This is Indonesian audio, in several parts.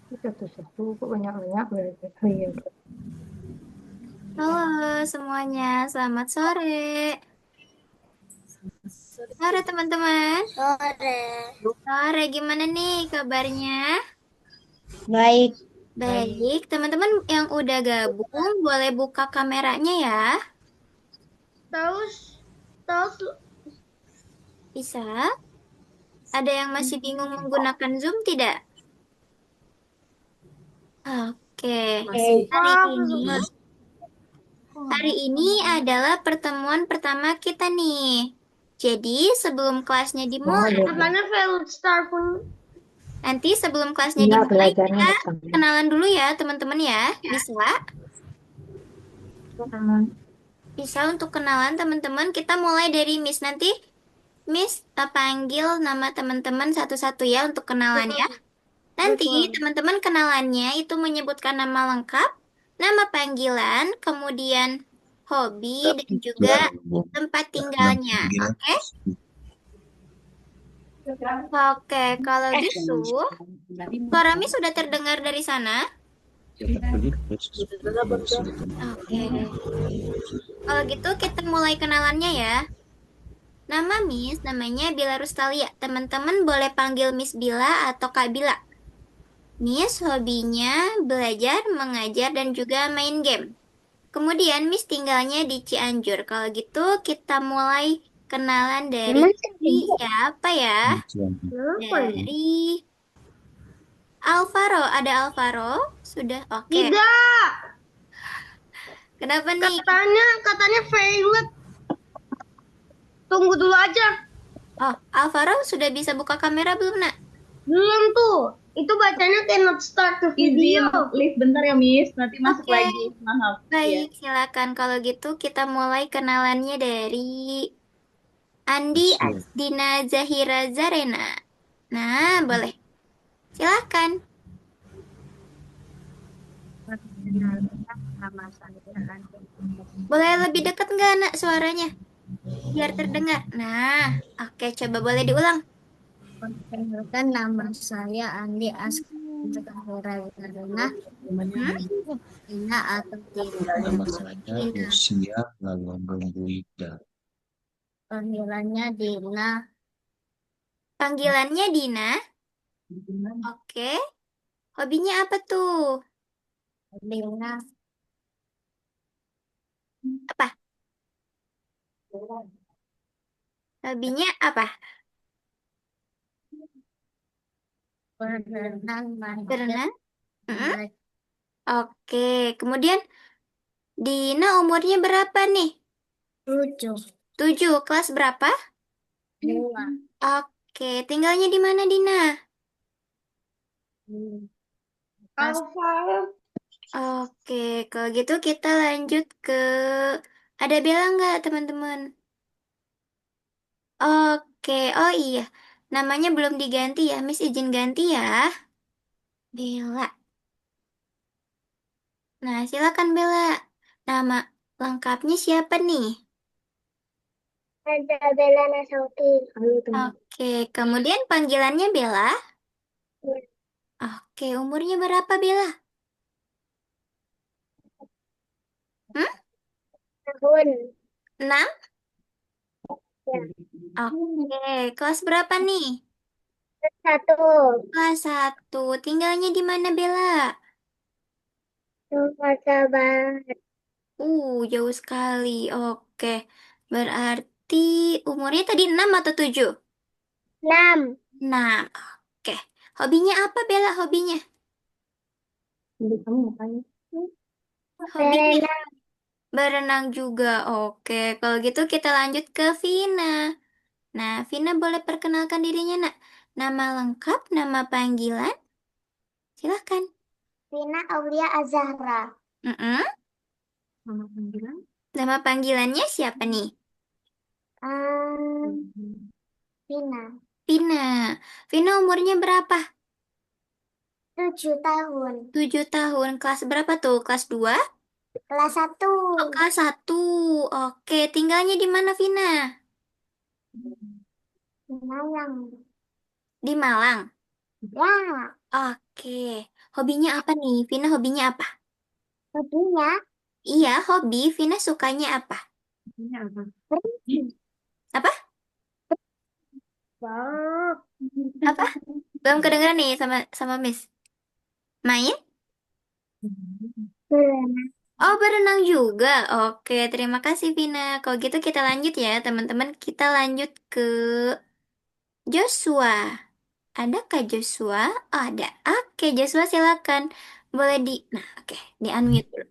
Satu-satu kok banyak-banyak berarti. Oh iya. Halo semuanya, selamat sore. Sore teman-teman. Sore. Sore, gimana nih kabarnya? Baik. Baik, teman-teman yang udah gabung boleh buka kameranya ya. Terus, terus Bisa? Ada yang masih bingung menggunakan Zoom tidak? Oke. Hari ini, hari ini adalah pertemuan pertama kita nih. Jadi sebelum kelasnya Oh, dimulai, ada. katanya failed start pun. nanti sebelum kelasnya Iya, dimulai belajarnya kita bersama. kenalan dulu ya teman-teman ya. Bisa? Bisa untuk kenalan teman-teman. Kita mulai dari Miss nanti. Miss panggil nama teman-teman satu-satu ya untuk kenalan ya. Nanti Betul. teman-teman kenalannya itu menyebutkan nama lengkap, nama panggilan, kemudian hobi dan juga tempat tinggalnya. Oke? Oke, kalau gitu suara Miss sudah terdengar dari sana. Oke. Kalau gitu kita mulai kenalannya ya. Nama Miss namanya Bila Rustalia. Teman-teman boleh panggil Miss Bila atau Kak Bila. Miss hobinya belajar, mengajar, dan juga main game. Kemudian Miss tinggalnya di Cianjur. Kalau gitu kita mulai kenalan dari Emang tidak? siapa ya? Kenapa? Dari Alvaro. Ada Alvaro? Sudah oke. Tidak. Kenapa nih? Katanya failed. Tunggu dulu aja. Oh, Alvaro sudah bisa buka kamera belum, Nak? Belum tuh. Itu bacanya cannot start the video. Izin lift bentar ya, Miss. Nanti masuk Oke, lagi. Maaf. Iya. baik. Silakan. Kalau gitu kita mulai kenalannya dari Andi Asdina Zahira Zarena. Nah, boleh. Silakan. Nama saya Boleh lebih dekat nggak, Nak, suaranya? Biar terdengar. Nah, oke. Coba boleh diulang. Perkenalkan, nama saya Andi Askara karena Hmm? Ina atau tidak. Nama saya Ina. Lucia Lalondong Buida. Panggilannya Dina. Panggilannya Dina. Oke. Hobinya apa tuh? Dina. Apa? Hobinya apa? Berenang, manjat, Berenang? Hmm? naik Oke. Kemudian Dina umurnya berapa nih? lucu. 7. Kelas berapa? Dua. Oke. Tinggalnya di mana, Dina? Alfa. Oke. Kalau gitu kita lanjut ke... Ada Bella nggak, teman-teman? Oke. Oh iya. Namanya belum diganti ya. Miss izin ganti ya. Bella. Nah, silakan Bella. Nama lengkapnya siapa nih? Ada Bella Nasauti. Halo teman. Oke, kemudian panggilannya Bella. Oke, umurnya berapa Bella? Hmm? Tahun. 6? Ya. Oke, kelas berapa nih? Satu. Kelas 1. Tinggalnya di mana Bella? Sumatera Barat. Jauh sekali. Oke, berarti umurnya tadi 6 atau 7? 6. 6. Oke, hobinya apa Bella hobinya? Jadi kamu ngapain? Hobinya Berenang. berenang juga. Oke, kalau gitu kita lanjut ke Vina. Nah, Vina boleh perkenalkan dirinya, Nak. Nama lengkap, nama panggilan, silahkan. Vina Aulia Azahra. Mm-mm. Nama panggilan? Nama panggilannya siapa nih? Vina. Vina. Vina umurnya berapa? 7 tahun. 7 tahun. Kelas berapa tuh? Kelas 2? Kelas 1. Oh, kelas 1. Oke, tinggalnya di mana, Vina? Malang. Di Malang. Ya. Oke. Hobinya apa nih? Vina hobinya apa? Hobinya Iya, hobi. Vina sukanya apa? Ini apa? Apa? banget. Apa? Belum kedengeran nih sama sama Miss. Main? Oh, berenang juga. Oke, terima kasih Vina. Kalau gitu kita lanjut ya, teman-teman. Kita lanjut ke Joshua. Adakah Joshua? Oh, ada. Oke, Joshua silakan. Boleh di... Nah, oke. Di unmute dulu.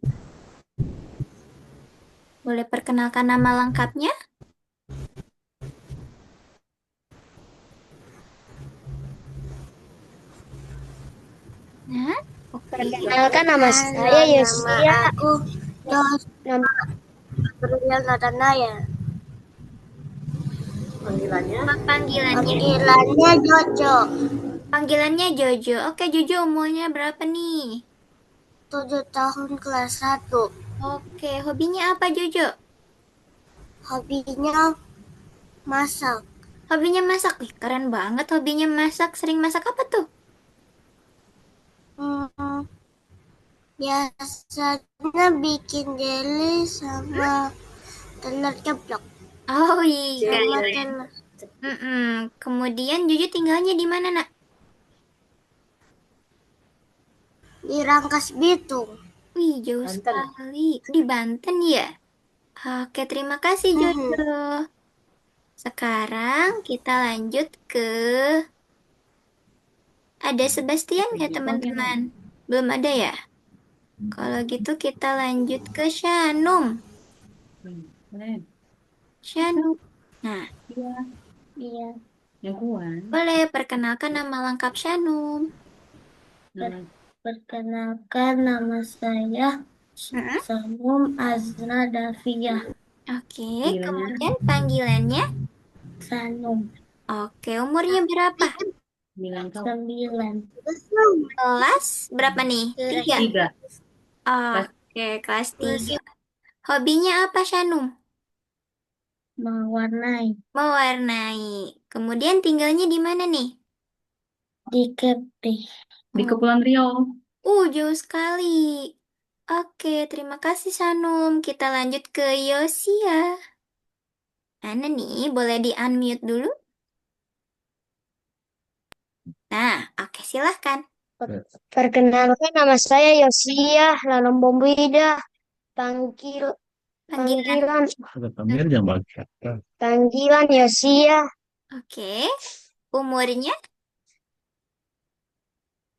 Boleh perkenalkan nama lengkapnya? Nah, oke. Perkenalkan nama saya Yosia. Nama aku Jos. Nama Gabriel Natanaya. Nama panggilannya? Panggilannya Jojo. Panggilannya Jojo. Oke, Jojo umurnya berapa nih? 7 tahun kelas 1. Oke, hobinya apa Jojo? Hobinya masak. Hobinya masak. Wih, keren banget hobinya masak. Sering masak apa tuh? Hmm, biasanya bikin jelly sama telur ceplok. Oh iya. Sama telur Mm-mm. Kemudian Jojo tinggalnya di mana, Nak? di Rangkas Bitung. Wih, jauh sekali. Di Banten ya? Oke, terima kasih Jojo. Sekarang kita lanjut ke... Ada Sebastian ya teman-teman? Belum ada ya? Kalau gitu kita lanjut ke Shanum. Shanum. Nah, Iya. boleh perkenalkan nama lengkap Shanum. Perkenalkan nama saya Mm-mm. Samum Azra Davia Oke, kemudian panggilannya? Sanum. Oke, umurnya berapa? 9. Kelas berapa nih? 3. Tiga. Oke, kelas 3. Hobinya apa, Shanum? Mewarnai Mewarnai. Kemudian tinggalnya di mana nih? di Kepri. Di Kepulauan Riau. Jauh sekali. Oke, terima kasih, Shanum. Kita lanjut ke Yosia. Mana nih? Boleh di-unmute dulu? Nah, oke, silahkan. Perkenalkan nama saya Yosia Lanom Bombida. Panggil Panggilan. Panggilan yang bagus. panggilan Yosia. Oke. Umurnya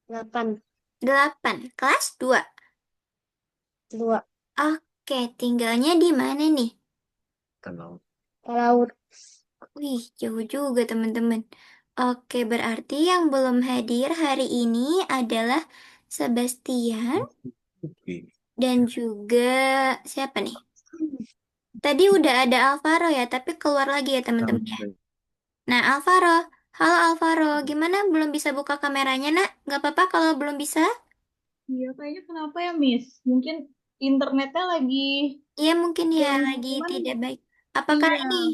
8. 8. Kelas 2. 2. Oke, tinggalnya di mana nih? Kalau Laut. Wih, jauh juga teman-teman. Oke, berarti yang belum hadir hari ini adalah Sebastian dan juga siapa nih? Tadi udah ada Alvaro ya, tapi keluar lagi ya teman-teman ya. Nah, Alvaro. Halo Alvaro, gimana belum bisa buka kameranya, Nak? Gak apa-apa kalau belum bisa? Iya, kayaknya kenapa ya, Miss? Mungkin internetnya lagi Iya, mungkin ya lagi gangguan. tidak baik. Apakah Iya, ini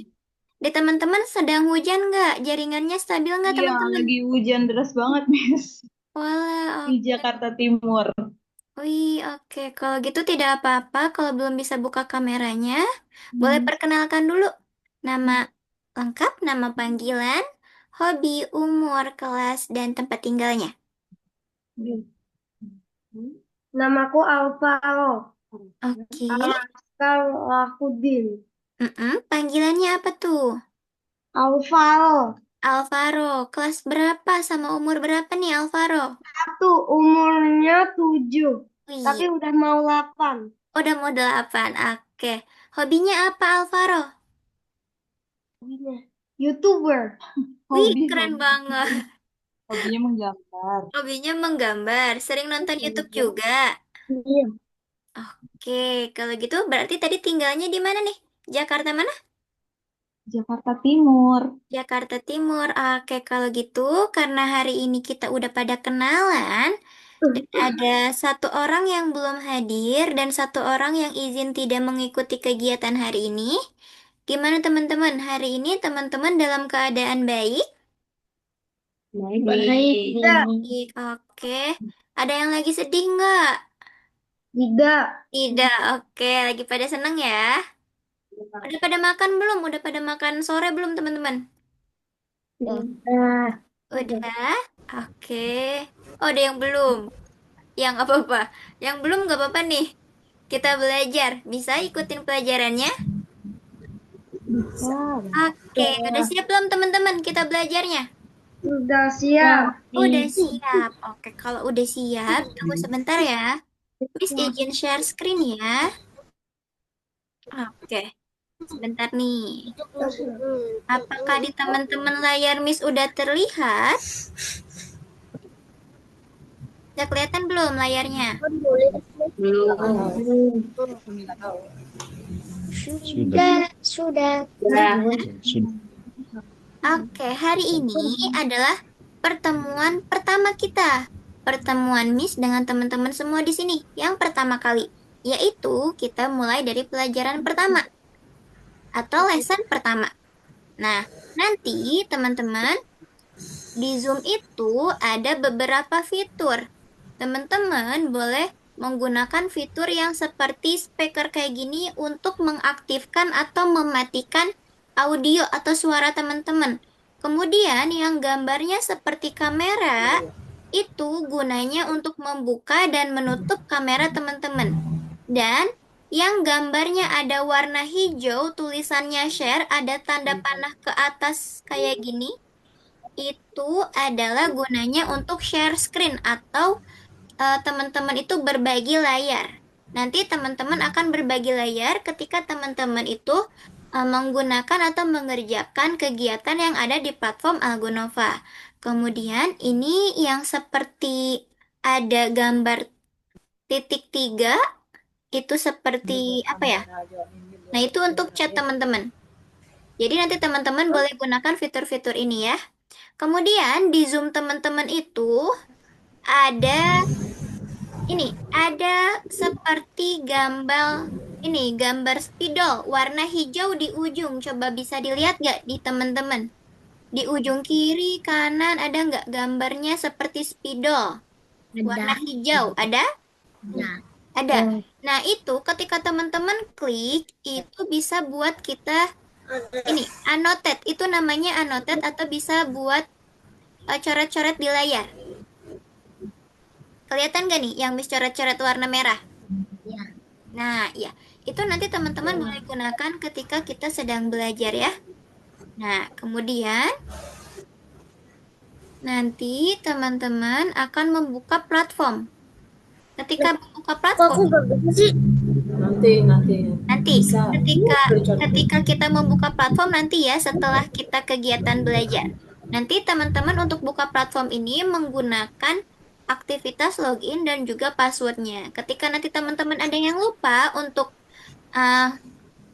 di teman-teman sedang hujan nggak? Jaringannya stabil nggak iya, teman-teman? lagi hujan deras banget, Miss. Walah, Di Jakarta Timur. wih, oke. Kalau gitu tidak apa-apa. Kalau belum bisa buka kameranya, boleh perkenalkan dulu nama lengkap, nama panggilan, hobi, umur, kelas, dan tempat tinggalnya. Namaku Alvaro. Oke. Salahudin. Panggilannya apa tuh? Alvaro. Alvaro. Kelas berapa sama umur berapa nih Alvaro? 1 umurnya 7. Tapi Wih, udah mau 8. udah mau 8. Oke. Hobinya apa Alvaro? YouTuber. Wih, Hobi, keren hobi. banget. Hobinya menggambar. Hobinya menggambar. Sering nonton YouTube juga. Iya. Oke, kalau gitu berarti tadi tinggalnya di mana nih? Jakarta mana? Jakarta Timur. Jakarta Timur. Oke, kalau gitu karena hari ini kita udah pada kenalan, dan ada satu orang yang belum hadir dan satu orang yang izin tidak mengikuti kegiatan hari ini. Gimana teman-teman? Hari ini teman-teman dalam keadaan baik? Baik. Baik, oke. Ada yang lagi sedih nggak? Tidak. Tidak, oke. Lagi pada seneng ya? Udah pada makan belum? Udah pada makan sore belum, teman-teman? Nah, Udah? Oke. Oh, ada yang belum. Yang apa-apa? Yang belum nggak apa-apa nih. Kita belajar. Bisa ikutin pelajarannya? Oke, udah siap belum teman-teman kita belajarnya? Sudah siap. Udah siap. Oke, kalau udah siap, tunggu sebentar ya. Miss izin share screen ya. Oke, sebentar nih. Apakah di teman-teman layar Miss udah terlihat? Udah kelihatan belum layarnya? Sudah. sudah. Sudah. Oke, hari ini adalah pertemuan pertama kita. Pertemuan Miss dengan teman-teman semua di sini. Yang pertama kali. Yaitu kita mulai dari pelajaran pertama. Atau lesson pertama. Nah, nanti teman-teman di Zoom itu ada beberapa fitur. Teman-teman boleh menggunakan fitur yang seperti speaker kayak gini untuk mengaktifkan atau mematikan audio atau suara teman-teman. Kemudian yang gambarnya seperti kamera itu gunanya untuk membuka dan menutup kamera teman-teman. Dan yang gambarnya ada warna hijau, tulisannya share, ada tanda panah ke atas kayak gini, itu adalah gunanya untuk share screen atau teman-teman itu berbagi layar. Nanti teman-teman akan berbagi layar ketika teman-teman itu menggunakan atau mengerjakan kegiatan yang ada di platform Algonova. Kemudian ini yang seperti ada gambar titik 3, itu seperti apa ya? Nah, itu untuk chat teman-teman. Jadi nanti teman-teman boleh gunakan fitur-fitur ini ya. Kemudian di Zoom teman-teman itu ada ada seperti gambar spidol warna hijau di ujung. Coba bisa dilihat nggak di teman-teman? Di ujung kiri, kanan ada nggak gambarnya seperti spidol? Warna hijau, ada? Ada. Nah, itu ketika teman-teman klik, itu bisa buat kita annotate. Itu namanya annotate atau bisa buat coret-coret di layar. Kelihatan gak nih yang Miss coret-coret warna merah? Nah, ya. Itu nanti teman-teman boleh gunakan ketika kita sedang belajar ya. Nah, kemudian nanti teman-teman akan membuka platform. Ketika membuka platform, nanti ketika kita membuka platform nanti ya setelah kita kegiatan belajar. Nanti teman-teman untuk buka platform ini menggunakan aktivitas login dan juga passwordnya. Ketika nanti teman-teman ada yang lupa untuk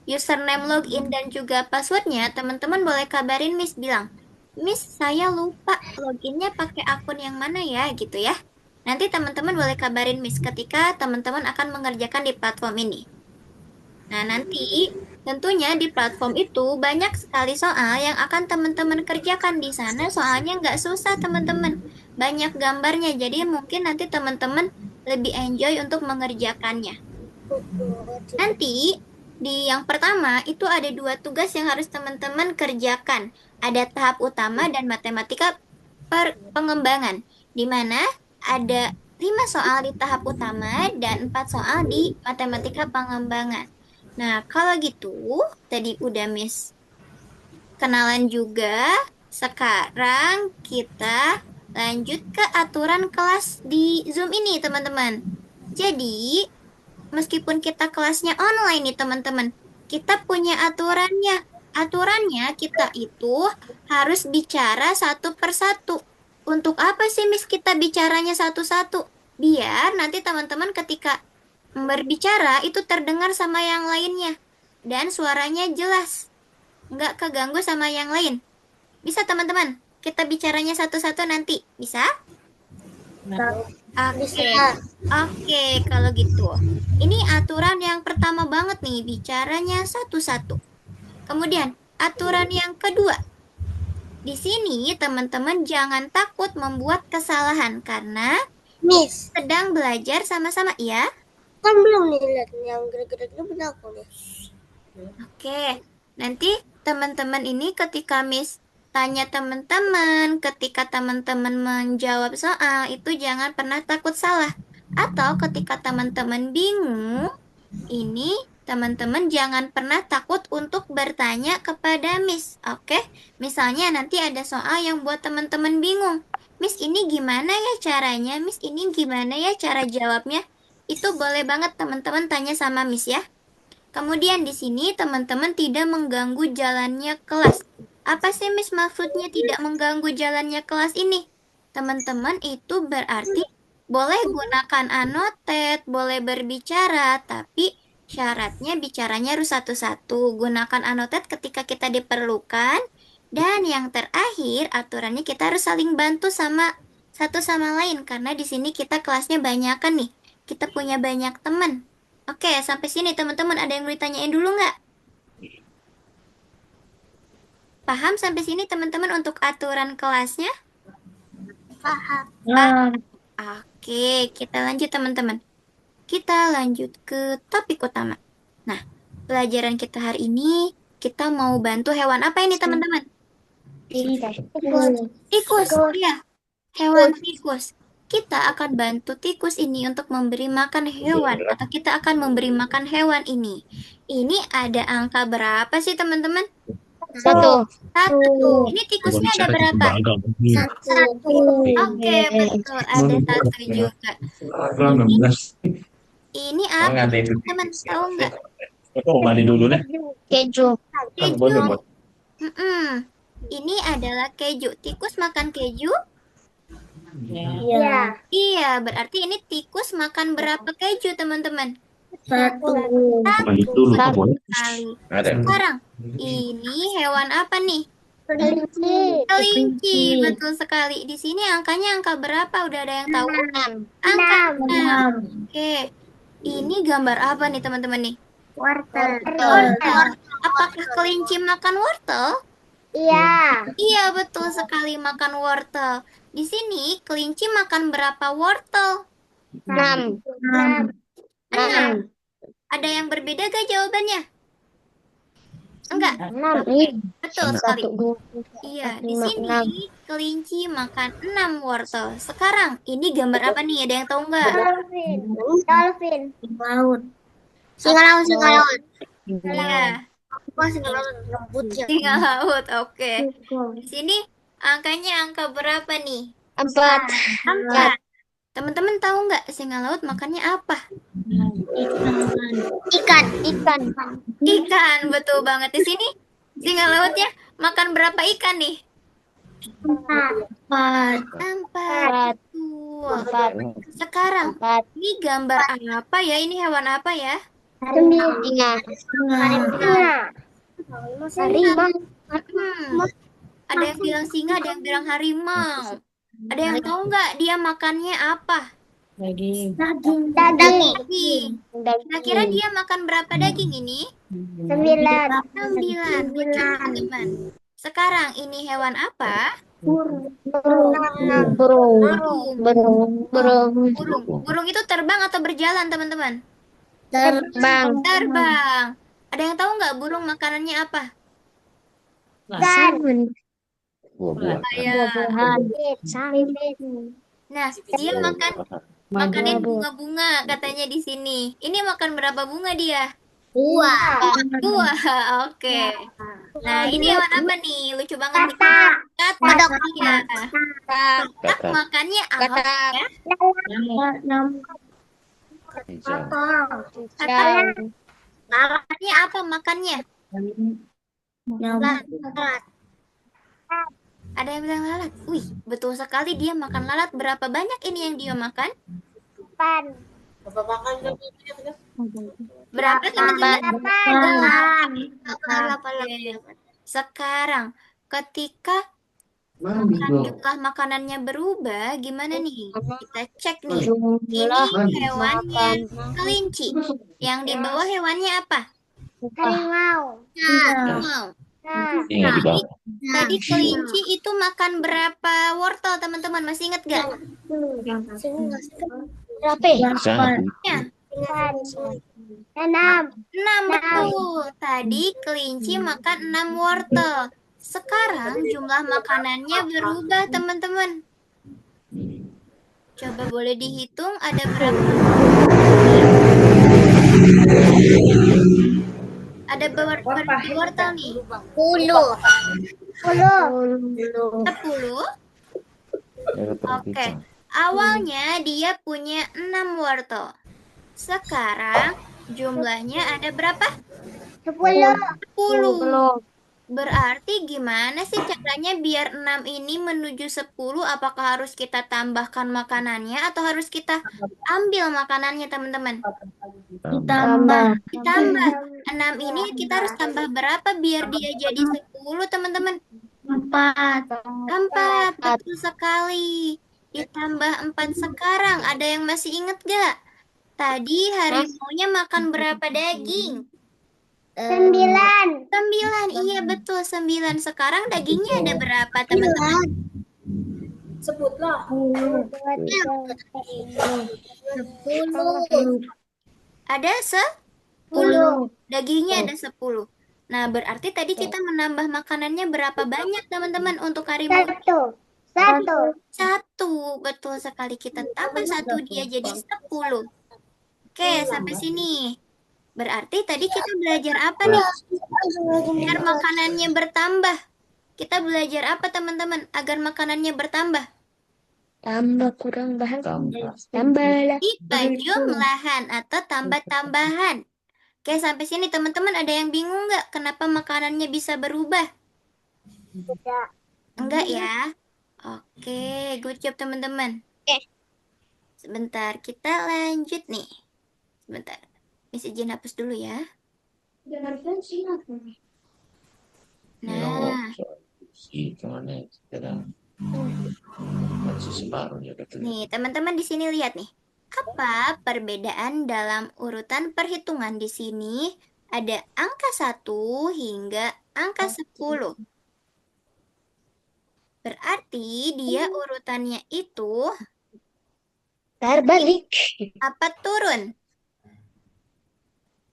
username login dan juga passwordnya, teman-teman boleh kabarin Miss, bilang, Miss, saya lupa loginnya pakai akun yang mana ya, gitu ya. Nanti teman-teman boleh kabarin Miss ketika teman-teman akan mengerjakan di platform ini. Nah, nanti tentunya di platform itu banyak sekali soal yang akan teman-teman kerjakan di sana. Soalnya nggak susah, teman-teman. Banyak gambarnya, jadi mungkin nanti teman-teman lebih enjoy untuk mengerjakannya. Nanti di yang pertama itu ada 2 tugas yang harus teman-teman kerjakan. Ada tahap utama dan matematika pengembangan, di mana ada 5 soal di tahap utama dan 4 soal di matematika pengembangan. Nah, kalau gitu, tadi udah Miss kenalan juga. Sekarang kita lanjut ke aturan kelas di Zoom ini, teman-teman. Jadi, meskipun kita kelasnya online nih, teman-teman, kita punya aturannya. Aturannya kita itu harus bicara satu persatu. Untuk apa sih, Miss, kita bicaranya satu-satu? Biar nanti teman-teman ketika berbicara itu terdengar sama yang lainnya. Dan suaranya jelas. Nggak keganggu sama yang lain. Bisa, teman-teman? Kita bicaranya satu-satu nanti. Bisa? Oke, kalau gitu. Ini aturan yang pertama banget nih, bicaranya satu-satu. Kemudian, aturan yang kedua. Di sini teman-teman jangan takut membuat kesalahan karena Miss, sedang belajar sama-sama ya. kan belum nih lihat yang gerak-gerak itu benar aku nih. Oke, nanti teman-teman ini ketika Miss tanya teman-teman, ketika teman-teman menjawab soal, itu jangan pernah takut salah. Atau ketika teman-teman bingung, ini teman-teman jangan pernah takut untuk bertanya kepada Miss. Oke, misalnya nanti ada soal yang buat teman-teman bingung. Miss, ini gimana ya caranya? Miss, ini gimana ya cara jawabnya? Itu boleh banget teman-teman tanya sama Miss ya. Kemudian di sini teman-teman tidak mengganggu jalannya kelas. Apa sih Miss maksudnya tidak mengganggu jalannya kelas ini? Teman-teman itu berarti boleh gunakan anotet, boleh berbicara, tapi syaratnya bicaranya harus satu-satu. Gunakan anotet ketika kita diperlukan. Dan yang terakhir, aturannya kita harus saling bantu sama satu sama lain. Karena di sini kita kelasnya banyakan nih. Kita punya banyak teman. Oke, sampai sini teman-teman ada yang mau ditanyain dulu nggak? Paham sampai sini teman-teman untuk aturan kelasnya? Paham. Oke, kita lanjut teman-teman. Kita lanjut ke topik utama. Nah, pelajaran kita hari ini kita mau bantu hewan apa ini teman-teman? Tikus, ya. Hewan tikus. Kita akan bantu tikus ini untuk memberi makan hewan atau kita akan memberi makan hewan ini. Ini ada angka berapa sih teman-teman? Satu. Ini tikusnya ada berapa? Satu. Oke, betul. Ada satu juga. 16. Ini apa? Teman tahu nggak? Aku mandi dulu deh. Keju. Kan boleh Keju. buat. Ini adalah keju. Tikus makan keju? Iya. Iya, berarti ini tikus makan berapa keju, teman-teman? Satu. Mandi dulu kan boleh. Kali. Ada. Sekarang, ini hewan apa nih? Kelinci. Kelinci, betul sekali. Di sini angkanya angka berapa? Udah ada yang tahu? 6. Angka 6. Oke. Ini gambar apa nih, teman-teman nih? Wortel. Wortel. Apakah kelinci makan wortel? Iya. Iya, betul sekali makan wortel. Di sini kelinci makan berapa wortel? 6. 6. Ada yang berbeda gak jawabannya? Enggak, 6. betul sekali. Iya, di sini kelinci makan 6 wortel. Sekarang, ini gambar apa nih? Ada yang tahu nggak? Dolphin. Laut. Singa laut. Iya, Singa laut lembut ya. singa laut. Oke. Di sini angkanya angka berapa nih? 4. 4. Teman-teman tahu nggak singa laut makannya apa? Ikan. Ikan, betul banget. Di sini singa lautnya makan berapa ikan nih? 4. 4. Betul. Sekarang, ini gambar apa ya? Ini hewan apa ya? Singa. Harimau. Ada yang bilang singa, ada yang bilang harimau. Ada yang tahu nggak dia makannya apa? Daging. Daging. Kira-kira dia makan berapa daging ini? 9. 9. Betul, teman-teman. Sekarang ini hewan apa? Burung. Burung itu terbang atau berjalan, teman-teman? Terbang. Terbang. Ada yang tahu nggak burung makanannya apa? Buah-buah. Ya. Sawit. Nah, dia makanin bunga-bunga katanya di sini. Ini makan berapa bunga dia? Buah. 2. Oke. Nah, ini hewan apa nih? Lucu banget nih. Katak. Katak. Iya. Katak makannya apa ya? Hijau. Katak makannya apa makannya? Ada yang bilang lalat. Wih, betul sekali dia makan lalat. Berapa banyak ini yang dia makan? 8. Berapa teman-teman? 8. Sekarang, ketika jumlah makanannya berubah, gimana nih? Kita cek nih. Ini hewannya kelinci. Yang di bawah hewannya apa? Harimau. Harimau. Ini nggak di bawah. Tadi kelinci itu makan berapa wortel, teman-teman? Masih ingat gak? Berapa? Satu. Ya, 6. 6 betul. Tadi kelinci makan 6 wortel. Sekarang jumlah makanannya berubah, teman-teman. Coba boleh dihitung ada berapa? Ada berapa wortel nih? 10. 10. Ya, Oke. Awalnya dia punya 6 wortel. Sekarang jumlahnya ada berapa? 10. 10. Berarti gimana sih caranya biar 6 ini menuju 10? Apakah harus kita tambahkan makanannya atau harus kita ambil makanannya, teman-teman? Tambah. Ditambah. 6 ini kita harus tambah berapa biar dia jadi 10, teman-teman? 4. 4, betul sekali. Ditambah 4 sekarang. Ada yang masih ingat gak? Tadi harimaunya makan berapa daging? 9. 9, iya betul 9. Sekarang dagingnya ada berapa, teman-teman? Sebutlah. 10. Ada 10. Dagingnya ada 10. Nah, berarti tadi kita menambah makanannya berapa banyak, teman-teman, untuk harimau? 1. 1. Betul sekali. Kita tambah 1, dia jadi 10. Oke, sampai sini. Berarti tadi kita belajar apa nih? Biar makanannya bertambah. Kita belajar apa, teman-teman? Agar makanannya bertambah. Tambah kurang bahan. Tambah. Tambah lah. Jumlahan atau tambah-tambahan. Oke, sampai sini teman-teman ada yang bingung nggak kenapa makanannya bisa berubah? Enggak ya? Oke, good job teman-teman. Sebentar, kita lanjut nih. Sebentar. Miss izin hapus dulu ya. Nah, Kemana sekarang? Masih separuh ya katanya. nih teman-teman di sini lihat nih. Apa perbedaan dalam urutan perhitungan di sini? Ada angka 1 hingga angka 10. Berarti dia urutannya itu Terbalik. apa turun?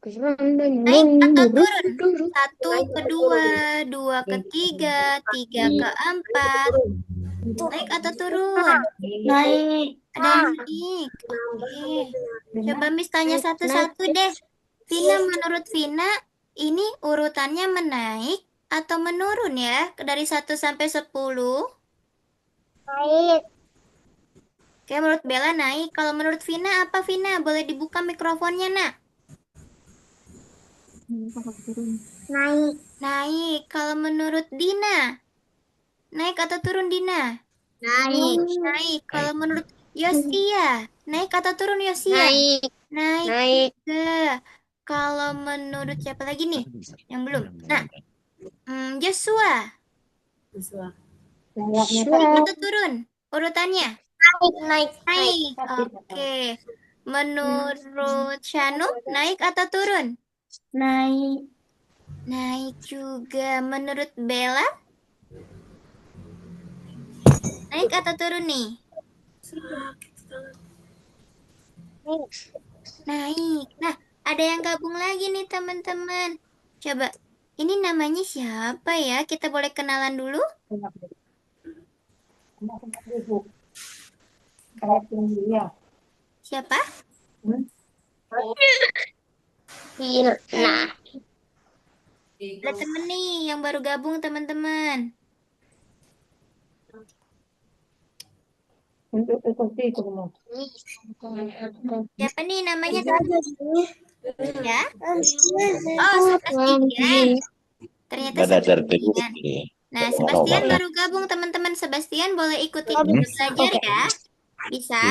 Naik Naik atau turun? 1 ke 2, 2 ke 3, 3 ke 4. Naik atau turun? Naik. Ada yang naik. Oke. Coba Miss tanya satu-satu deh. Vina, menurut Vina, ini urutannya menaik atau menurun ya? Dari 1 sampai 10? Naik. Oke, menurut Bella naik. Kalau menurut Vina apa, Vina? Boleh dibuka mikrofonnya, nak? Naik. Naik. Kalau menurut Dina? Naik atau turun, Dina? Naik. Naik. Kalau menurut Yosia? Naik atau turun, Yosia? Naik. Naik Naik. juga. Kalau menurut siapa lagi nih? Yang belum. Nah, Joshua. Naik atau turun? Urutannya? Naik. Naik. Oke. Menurut Shanu, naik atau turun? Naik. Naik juga. Menurut Bella? Naik atau turun nih? Naik. Nah, ada yang gabung lagi nih teman-teman. Coba, ini namanya siapa ya? Kita boleh kenalan dulu? Siapa? Nah. Ada temen nih yang baru gabung teman-teman. Siapa nih namanya? Ya? Oh, Sebastian. Ternyata Ada tertib. Sebastian. Nah, Sebastian baru gabung teman-teman. Sebastian boleh ikutin kita belajar ya? Bisa?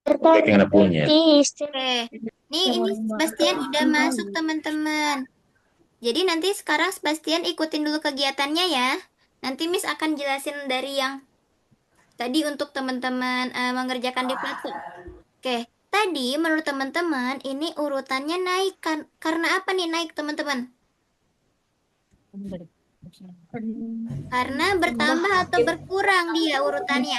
Kayak yang punya. Oke. Nih, ini Sebastian udah masuk teman-teman. Jadi nanti sekarang Sebastian ikutin dulu kegiatannya ya. Nanti Miss akan jelasin dari yang tadi untuk teman-teman mengerjakan di platform. Oke, tadi menurut teman-teman ini urutannya naik kan? Karena apa nih naik teman-teman? Karena bertambah atau berkurang dia urutannya.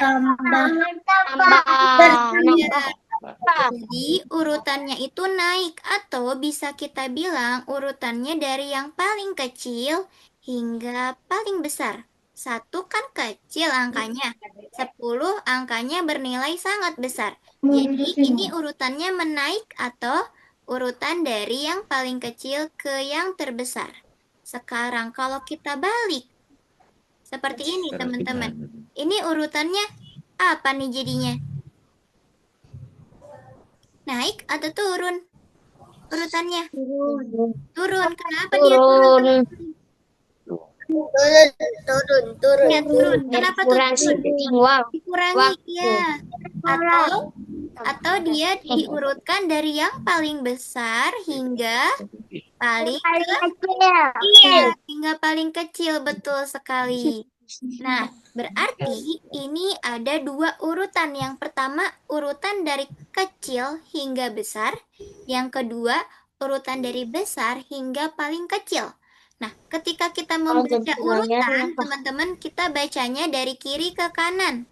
Ya, jadi urutannya itu naik atau bisa kita bilang urutannya dari yang paling kecil hingga paling besar. 1 kan kecil angkanya, 10 angkanya bernilai sangat besar. Jadi ini urutannya menaik atau urutan dari yang paling kecil ke yang terbesar. Sekarang kalau kita balik seperti ini Cara teman-teman. gimana? Ini urutannya apa nih jadinya? Naik atau turun? Urutannya turun. Kenapa dia turun? Turun. Ya, turun. Kenapa tuh turun? Dikurangi, ya. Atau dia diurutkan dari yang paling besar hingga paling iya, hingga paling kecil, betul sekali. Nah, berarti ini ada 2 urutan. Yang pertama, urutan dari kecil hingga besar. Yang kedua, urutan dari besar hingga paling kecil. Nah, ketika kita membaca urutan, teman-teman, kita bacanya dari kiri ke kanan.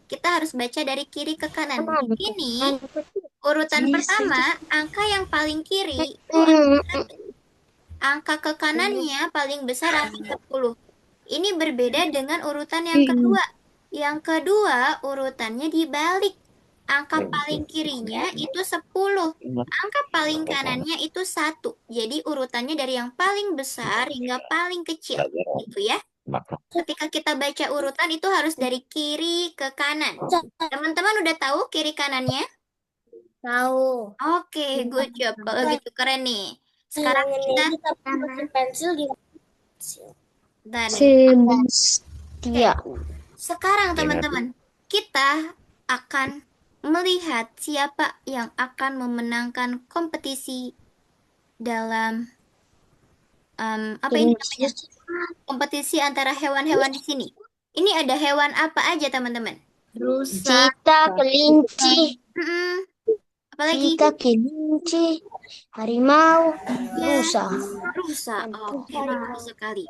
Kita harus baca dari kiri ke kanan. Ini urutan pertama, angka yang paling kiri itu angka ke kanannya paling besar angka 10. Ini berbeda dengan urutan yang kedua. Yang kedua, urutannya dibalik. Angka paling kirinya itu 10. Angka paling kanannya itu 1. Jadi urutannya dari yang paling besar hingga paling kecil. Gitu ya. Ketika kita baca urutan itu harus dari kiri ke kanan. Teman-teman udah tahu kiri kanannya? Tahu. Oke, good job. Kalau gitu keren nih. Sekarang kita pensil di bentar nih. Iya. Sekarang teman-teman, kita akan melihat siapa yang akan memenangkan kompetisi dalam apa ini namanya? Kompetisi antara hewan-hewan di sini. Ini ada hewan apa aja teman-teman? Cita, kelinci, Mm-mm. Apalagi? kelinci, harimau, Ya, rusa. rusa. Oke, betul sekali.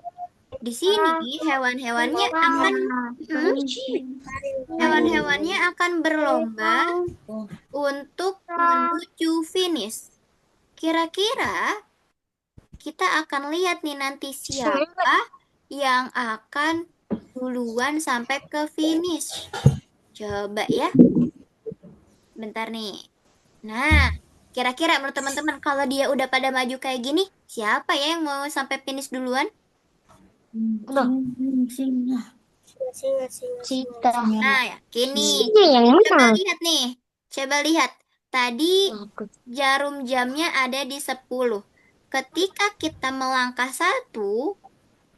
Di sini hewan-hewannya akan hewan-hewannya akan berlomba untuk menuju finish. Kira-kira kita akan lihat nih nanti siapa yang akan duluan sampai ke finish. Coba ya. Bentar nih. Nah, kira-kira menurut teman-teman kalau dia udah pada maju kayak gini, siapa ya yang mau sampai finish duluan? Cita. Nah, ya, gini. yang Coba lihat nih. Coba lihat. Tadi jarum jamnya ada di 10. Ketika kita melangkah 1,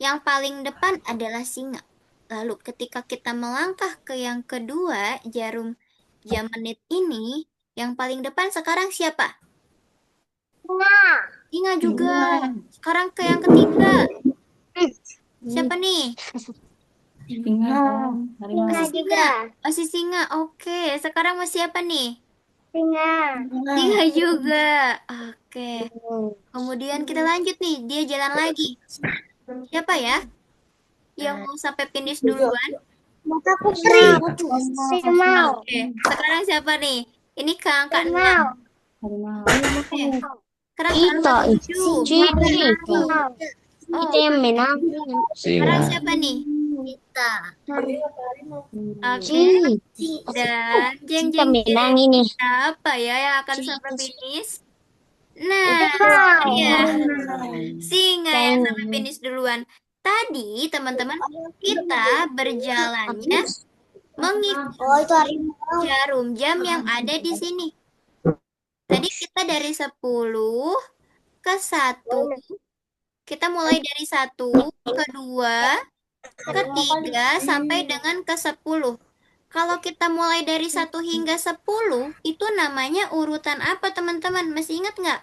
yang paling depan adalah singa. Lalu ketika kita melangkah ke yang kedua, jarum jam menit ini, yang paling depan sekarang siapa? Singa juga. Sekarang ke yang ketiga. Siapa nih? Masih singa. Oke, sekarang mau siapa nih? Singa juga. Oke. Kemudian kita lanjut nih, dia jalan lagi. Siapa ya? Yang mau sampai finish duluan? Mataku perih. Harimau. Oke, sekarang siapa nih? Ini ke angka 6. Oke. Sekarang ke angka 7. Itu yang menang. Sekarang Singa. siapa nih? Kita. Oke. Dan jeng Kita jeng menang jeng. ini. Siapa ya yang akan sampai finish? Nah, ya. Singa yang sampai finish duluan. Tadi teman-teman kita berjalannya mengikuti Oh, itu harimau. jarum jam yang ada di sini. Tadi kita dari 10 ke 1. Kita mulai dari 1, ke 2, ke 3, sampai dengan ke 10. Kalau kita mulai dari 1 hingga 10, itu namanya urutan apa teman-teman? Masih ingat nggak?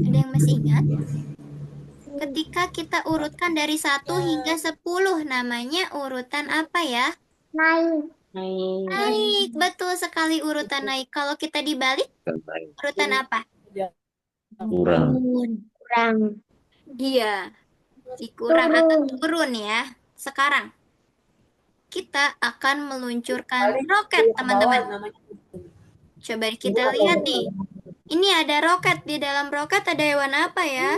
Ada yang masih ingat? Ketika kita urutkan dari 1 hingga 10, namanya urutan apa ya? Naik, betul sekali urutan naik. Kalau kita dibalik, urutan apa? Kurang. Kurang. Iya, dikurang atau turun ya. Sekarang kita akan meluncurkan roket, teman-teman. Coba kita lihat nih. Ini ada roket. Di dalam roket ada hewan apa ya?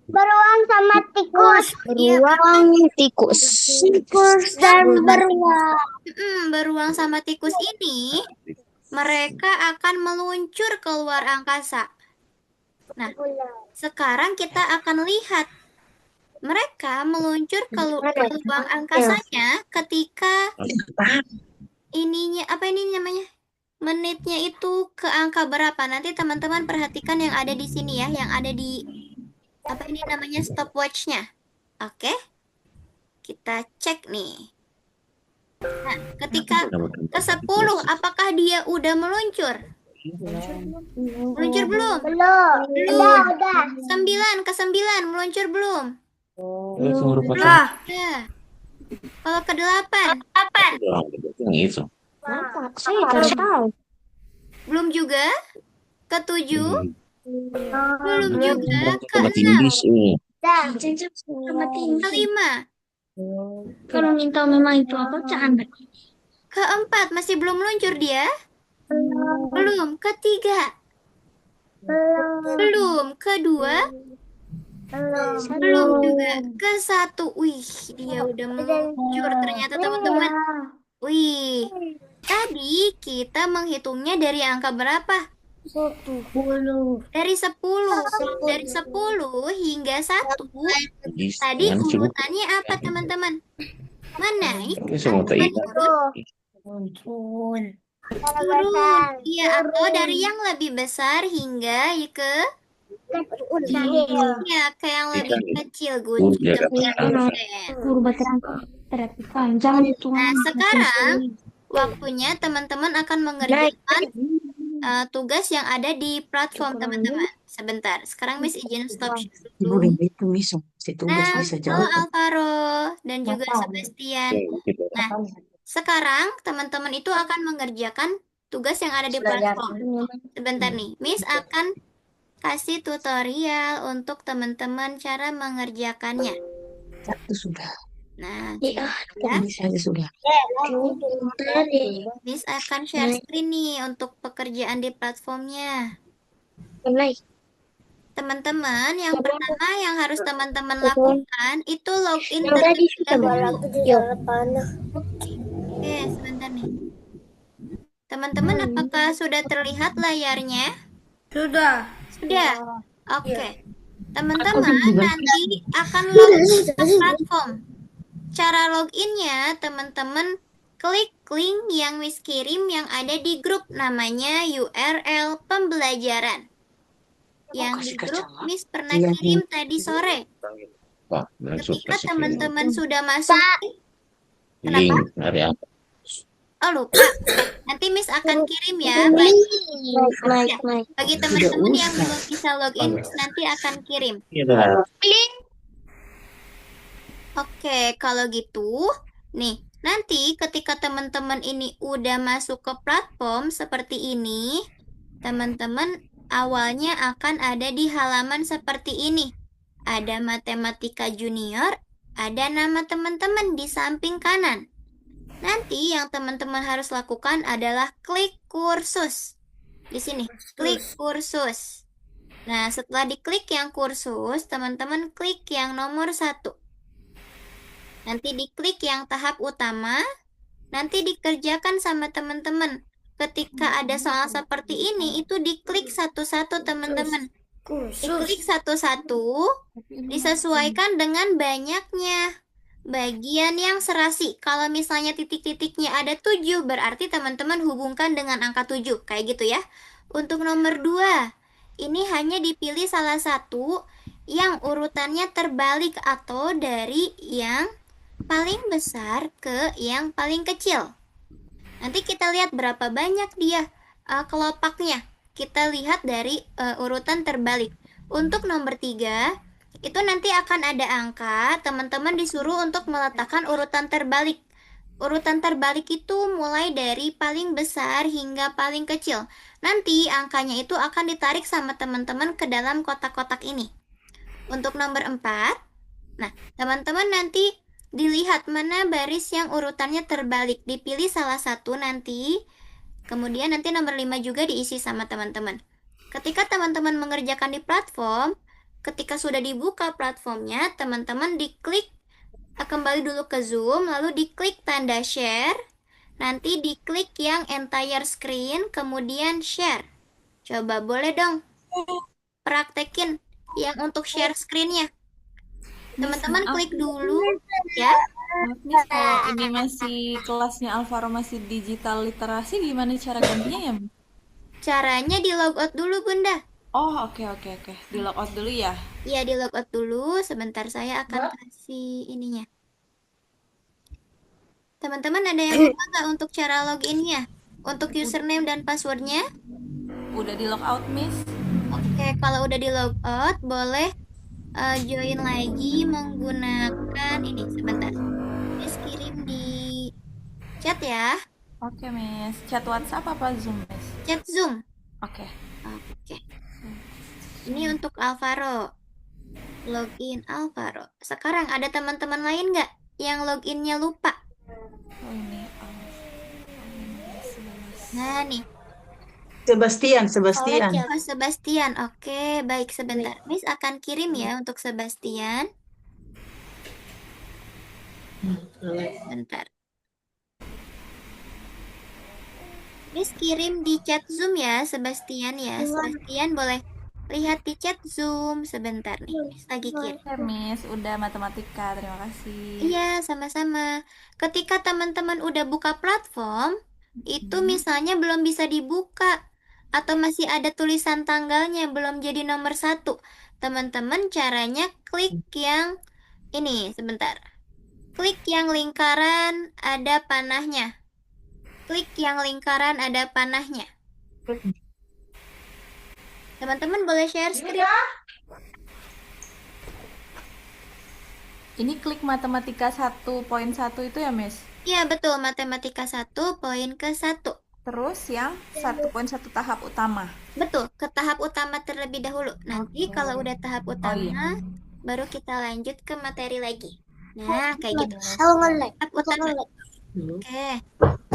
Beruang sama tikus. Iya, Beruang, tikus. Tikus dan beruang. beruang sama tikus ini, mereka akan meluncur keluar angkasa. Nah, sekarang kita akan lihat mereka meluncur ke ruang angkasanya ketika ininya apa ini namanya? Menitnya itu ke angka berapa? Nanti teman-teman perhatikan yang ada di sini ya, yang ada di apa ini namanya stopwatch-nya. Oke? Kita cek nih. Nah, ketika ke 10, apakah dia udah meluncur? Meluncur belum? Belum. Belum. Udah. 9, ke 9 meluncur belum? Lah. Ya. Kalau ke 8, Yang itu. Saya nggak tahu. belum juga? Ke 7, belum Belum. juga? Ke Sama 6, tinggi sih. ke 5, Kalau minta memang itu apa canda? ke 4, masih belum meluncur dia? Belum. Ke 3, belum. Ke 2, belum juga. Ke 1, wih, dia udah meluncur ternyata teman-teman. Wih, tadi kita menghitungnya dari angka berapa? Dari 10. Dari 10 hingga 1. Tadi Jangan cukup. urutannya apa, teman-teman? Menaik Ini semua atau tak menurun? Turun. Iya, atau dari yang lebih besar hingga ke ya, ke yang lebih kecil, good. Jaga Jangan itu. Nah, sekarang waktunya teman-teman akan mengerjakan tugas yang ada di platform, teman-teman. Sebentar, sekarang Miss izin stop dulu. Nah, halo Alvaro dan juga Sebastian. Nah, sekarang teman-teman itu akan mengerjakan tugas yang ada di platform. Sebentar nih, Miss akan kasih tutorial untuk teman-teman cara mengerjakannya. Nah, ya. Miss akan share screen nih untuk pekerjaan di platformnya. Teman-teman, yang pertama yang harus teman-teman lakukan itu login terlebih dahulu. Oke, sebentar nih. Teman-teman, apakah sudah terlihat layarnya? Sudah. Sudah. Oke. Teman-teman nanti akan login ke platform. Cara loginnya, teman-teman klik link yang Miss kirim yang ada di grup, namanya URL pembelajaran. Yang di grup Miss pernah kirim tadi sore. Wah, langsung Ketika kasih teman-teman sudah masuk, link kenapa? dari apa? Oh, lupa. Nanti Miss akan kirim ya bagi teman-teman yang belum bisa login, Miss nanti akan kirim. Iya. Oke, kalau gitu, nih, nanti ketika teman-teman ini udah masuk ke platform seperti ini, teman-teman awalnya akan ada di halaman seperti ini. Ada Matematika Junior, ada nama teman-teman di samping kanan. Nanti yang teman-teman harus lakukan adalah klik kursus. Di sini, klik kursus. Nah, setelah diklik yang kursus, teman-teman klik yang nomor 1. Nanti diklik yang tahap utama, nanti dikerjakan sama teman-teman. Ketika ada soal seperti ini, itu diklik satu-satu, teman-teman. Diklik satu-satu, disesuaikan dengan banyaknya bagian yang serasi. Kalau misalnya titik-titiknya ada 7, berarti teman-teman hubungkan dengan angka 7. Kayak gitu ya. Untuk nomor 2, ini hanya dipilih salah satu yang urutannya terbalik atau dari yang paling besar ke yang paling kecil. Nanti kita lihat berapa banyak dia kelopaknya. Kita lihat dari urutan terbalik. Untuk nomor 3, itu nanti akan ada angka, teman-teman disuruh untuk meletakkan urutan terbalik. Urutan terbalik itu mulai dari paling besar hingga paling kecil. Nanti angkanya itu akan ditarik sama teman-teman ke dalam kotak-kotak ini. Untuk nomor 4, nah, teman-teman nanti dilihat mana baris yang urutannya terbalik. Dipilih salah satu nanti. Kemudian nanti nomor 5 juga diisi sama teman-teman. Ketika teman-teman mengerjakan di platform, ketika sudah dibuka platformnya, teman-teman diklik kembali dulu ke Zoom, lalu diklik tanda share, nanti diklik yang entire screen, kemudian share. Coba boleh dong praktekin yang untuk share screen-nya. Teman-teman maaf. klik dulu ya. Maaf Miss, kalau ini masih kelasnya Alvaro masih digital literasi, gimana cara gantinya ya, Miss? Caranya di logout dulu, Bunda. Oh, oke. Di logout dulu ya. Iya, di logout dulu. Sebentar saya akan kasih ininya. Teman-teman ada yang lupa nggak untuk cara loginnya? Untuk username dan passwordnya? Udah di logout, Miss. Oke, kalau udah di logout, boleh join lagi menggunakan ini. Sebentar. Please kirim di chat ya. Oke, Miss. Chat WhatsApp apa Zoom, Miss? Chat Zoom. Oke. Oke. Ini untuk Alvaro. Login Alvaro. Sekarang ada teman-teman lain nggak yang loginnya lupa? Oh, ini. Nah, nih. Sebastian. Oh, Sebastian. Oke, baik sebentar. Miss akan kirim ya untuk Sebastian. Bentar. Miss kirim di chat Zoom ya, Sebastian ya. Sebastian boleh lihat di chat Zoom sebentar nih. Miss lagi kirim. Oke, Miss. Udah matematika. Terima kasih. Iya, sama-sama. Ketika teman-teman udah buka platform, itu misalnya belum bisa dibuka atau masih ada tulisan tanggalnya belum jadi nomor 1. Teman-teman caranya klik yang ini, sebentar. Klik yang lingkaran ada panahnya. Klik yang lingkaran ada panahnya. Teman-teman boleh share screen. Ini klik matematika 1.1 itu ya, Miss? Iya, betul. Matematika 1 poin ke-1. Terus yang 1.1 tahap utama. Betul, ke tahap utama terlebih dahulu. Nanti kalau udah tahap utama, baru kita lanjut ke materi lagi. Nah, kayak gitu. Tahap utama. Oke.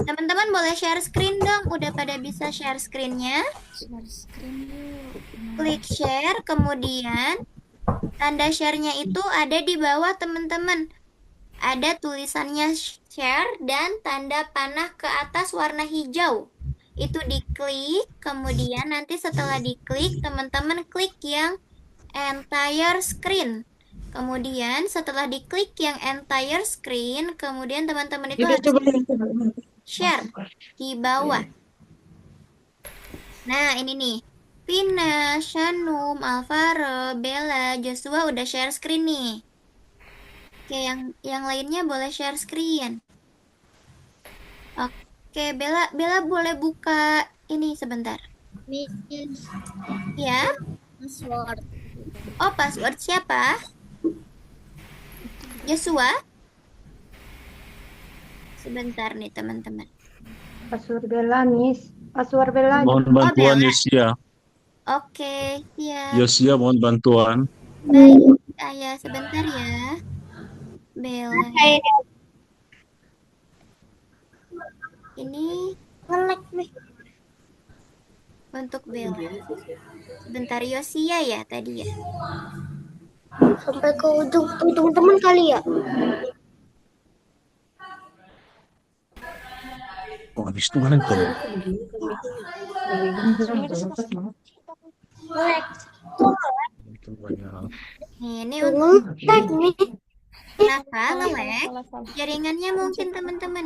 Teman-teman boleh share screen dong. Udah pada bisa share screen-nya. Share screen yuk. Klik share, kemudian tanda share-nya itu ada di bawah teman-teman. Ada tulisannya share dan tanda panah ke atas warna hijau. Itu diklik, kemudian nanti setelah diklik, teman-teman klik yang entire screen. Kemudian setelah diklik yang entire screen, kemudian teman-teman itu harus share di bawah. Nah, ini nih. Pina, Shanum, Alvaro, Bella, Joshua udah share screen nih. Oke, yang lainnya boleh share screen. Oke, Bella boleh buka ini sebentar. Miss, Ya. password. Oh, password siapa? Joshua? Sebentar nih, teman-teman. Password Bella, Miss. Password Bella. Mohon bantuan Bella. Yosia. Oke, siap. Yosia mohon bantuan. Baik, ayah sebentar ya. Bella. Ini Ngelek nih. untuk Bella. Sebentar, Yosia ya tadi ya. Sampai ke ujung teman kali ya. Oh, habis itu mana tuh? Ngelek. Itu banyak. Nih, ini untuk Ngelek nih. kenapa nge-lag? Jaringannya mungkin teman-teman.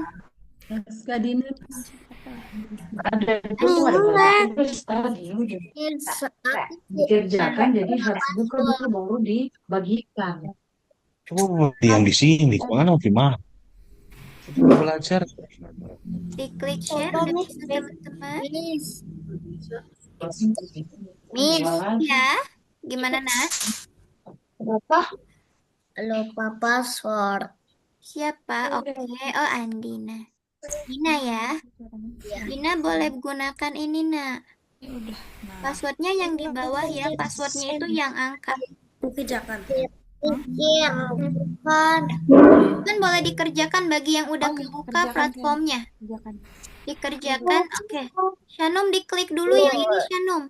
Dikerjakan jadi harus buka dulu baru dibagikan. Coba yang di sini, kemana gimana? Kita belajar. Diklik share udah bisa teman-teman. Miss. Ya, gimana Nas? Lupa password. Siapa? Oke, oh Andina. Dina ya. Dina boleh gunakan ini nak. udah. Nah, Passwordnya yang di bawah ya. Passwordnya itu yang angka. Kerjakan. Pikir, bukan. Kan boleh dikerjakan bagi yang udah Oh iya, kebuka kerjakan, Ken. platformnya. kerjakan. Dikerjakan, oke. Shanum diklik dulu yang ini, Shanum.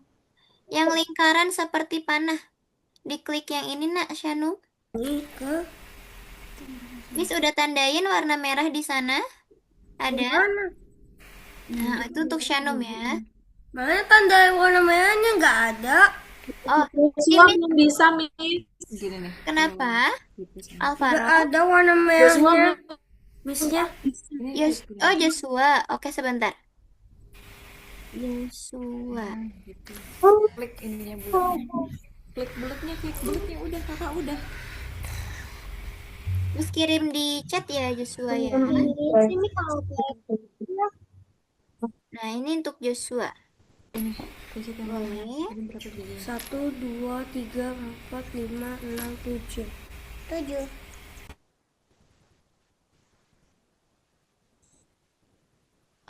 Yang lingkaran seperti panah. Diklik yang ini, nak, Shanum. Ini ke Miss udah tandain warna merah di sana. Ada. mana? Nah, itu untuk Shanum ya. Mana tanda warna merahnya nggak ada? Oh, Semua ini belum bisa, Miss. Gini nih. kenapa? Nggak Alvaro. ada warna Semua merahnya. belum. Misnya? Oh, Joshua. Oke, sebentar. Joshua. Gitu. Klik ininya bulatnya. Klik bulatnya udah kakak udah. Terus kirim di chat ya, Joshua ya. Sini kalau Nah, ini untuk Joshua. Ini pencet yang mana? Boleh. Tadi berapa jadinya? 1, 2, 3, 4, 5, 6, 7. 7.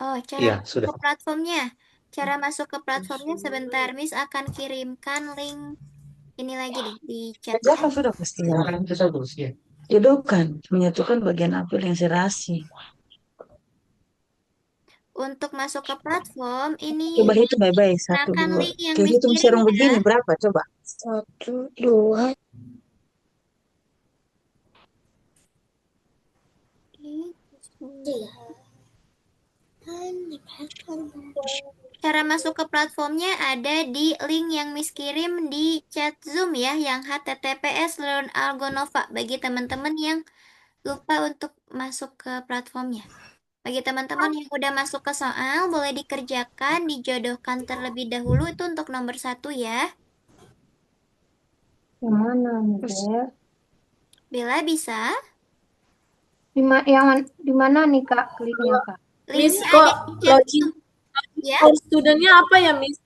Oh, cara Iya, masuk sudah. ke platformnya. Cara masuk ke platformnya sebentar, Miss akan kirimkan link ini lagi nih di chat. Kerjakan sudah pasti ya. Sekarang kita terus ya. Jodohkan, menyatukan bagian apel yang serasi. Untuk masuk ke platform ini Coba hitung baik-baik. 1, gunakan 2. link yang Kayak Miss hitung kirim serung ya. begini berapa? Coba. 1, 2. Cara masuk ke platformnya ada di link yang Miss kirim di chat Zoom ya, yang https /algonova bagi teman-teman yang lupa untuk masuk ke platformnya. Bagi teman-teman yang udah masuk ke soal, boleh dikerjakan, dijodohkan terlebih dahulu, itu untuk nomor 1 ya. Yang mana, Bel? Bella bisa? Di mana nih, Kak, kliknya, Kak? Miss, Linknya kok ada di chat login Zoom. Ya, for student-nya apa ya, Miss?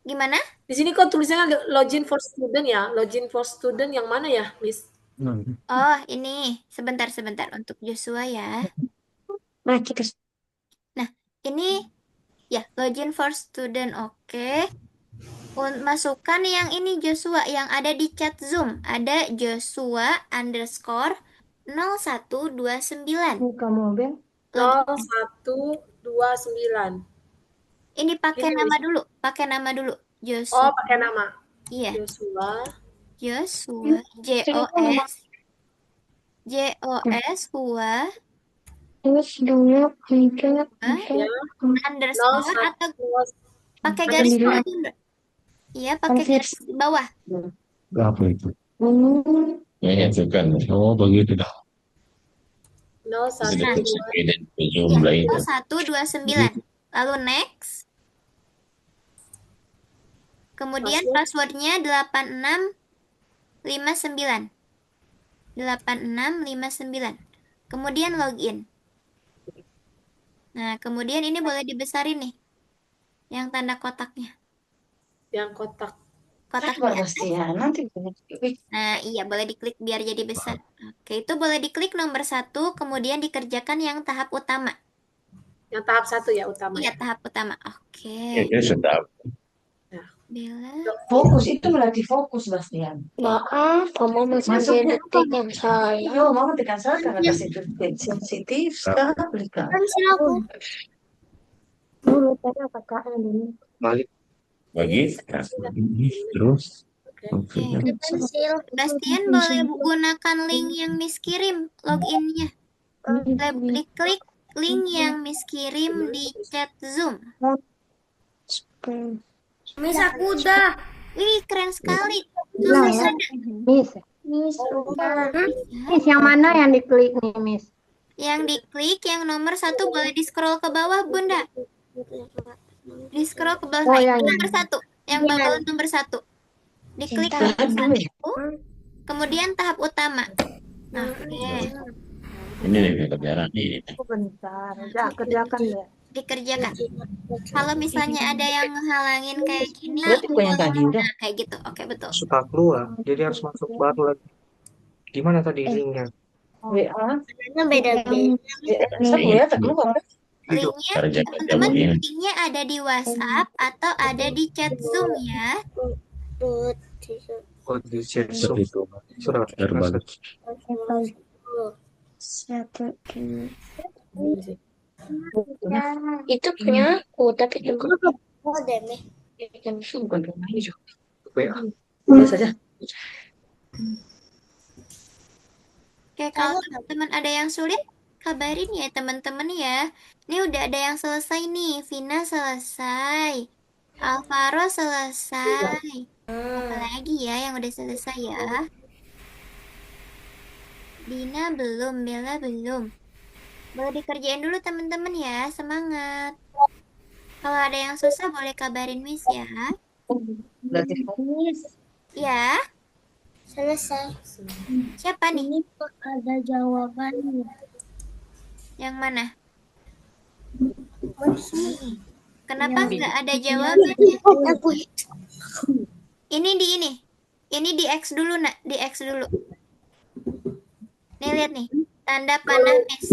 gimana? Di sini kok tulisannya login for student ya? Login for student yang mana ya, Miss? Oh, ini. Sebentar untuk Joshua ya. Nah, kita Nah, ini ya, login for student. Oke. Masukkan yang ini Joshua yang ada di chat Zoom. Ada Joshua _ 0129. Ini kamu, Bel? 0129. Ini pakai Ini, nama Miss. dulu. Pakai nama dulu. Oh, Joshua. pakai nama. Iya. Joshua. Joshua. Hua. Terus dulu kliknya Ya. Underscore atau 01. pakai garis bawah dulu. Iya, pakai garis di bawah. Berapa itu? Ya, itu kan. Oh, begitu dah. 01. Dan jumlah itu. 0129. Lalu next. Kemudian passwordnya 8659. 8659. Kemudian login. Nah, kemudian ini boleh dibesarin nih. Yang tanda kotaknya. Yang kotak. Kotaknya. pasti ya. Nanti banyak. Nah, iya boleh diklik biar jadi besar. Oke, itu boleh diklik nomor 1, kemudian dikerjakan yang tahap utama. Yang tahap 1 ya, utama. Iya, tahap utama. Ya, Oke. dia sudah. Bella. Fokus itu melatih fokus, Bastian. Maaf, kamu masih ada detik yang salah. Yo, mama tekan salah karena kasih detik sensitif sekali, Kak. Aku. Dulu tadi kakaknya dulu. Balik. Bagi. Terus. Oke. Pensil. Bastian boleh gunakan link yang Miss kirim loginnya. Boleh diklik link yang Miss kirim di chat Zoom. Miss, aku udah. Wih, keren sekali. Nah, Tulis ya. ada. Miss. Miss, udah. Miss, yang mana yang diklik nih, Miss? Yang diklik yang nomor 1 boleh di scroll ke bawah, Bunda. Di scroll ke bawah. Oh, Nah, ya, itu ya. nomor 1. Yang bawah nomor 1. Diklik nomor 1. Kemudian tahap utama. Oke. Ini nih kebenaran ini. Bentar, udah kerjakan deh. Dikerjakan. Kalau misalnya ada yang ngehalangin kayak gini, Berarti kok yang tadi udah. nah, kayak gitu. Oke, betul. Suka keluar, jadi harus masuk baru lagi. Gimana tadi linknya? WA. Beda-beda. Saya ya, tak keluar. Linknya, Cara jaga teman-teman, ini. linknya ada di WhatsApp atau ada di chat Zoom ya. Oh, di chat Seperti itu. surat Terbalik. Itu punya aku, tapi Bukan rumah hijau. WA. Biasa saja. Oke, kalau teman-teman ada yang sulit, kabarin ya teman-teman ya. Ini udah ada yang selesai nih. Vina selesai. Alvaro selesai. Apalagi ya yang udah selesai ya. Dina belum, Bella belum. Boleh dikerjain dulu teman-teman ya. Semangat. Kalau ada yang susah boleh kabarin Miss ya. Berarti Ya, Selesai. siapa nih? Ini ada jawabannya. Yang mana? Masih. Kenapa nggak ada jawabannya? Aku Ini di ini. Ini di X dulu, Nak. Di X dulu. Nih, lihat nih. Tanda panah Miss.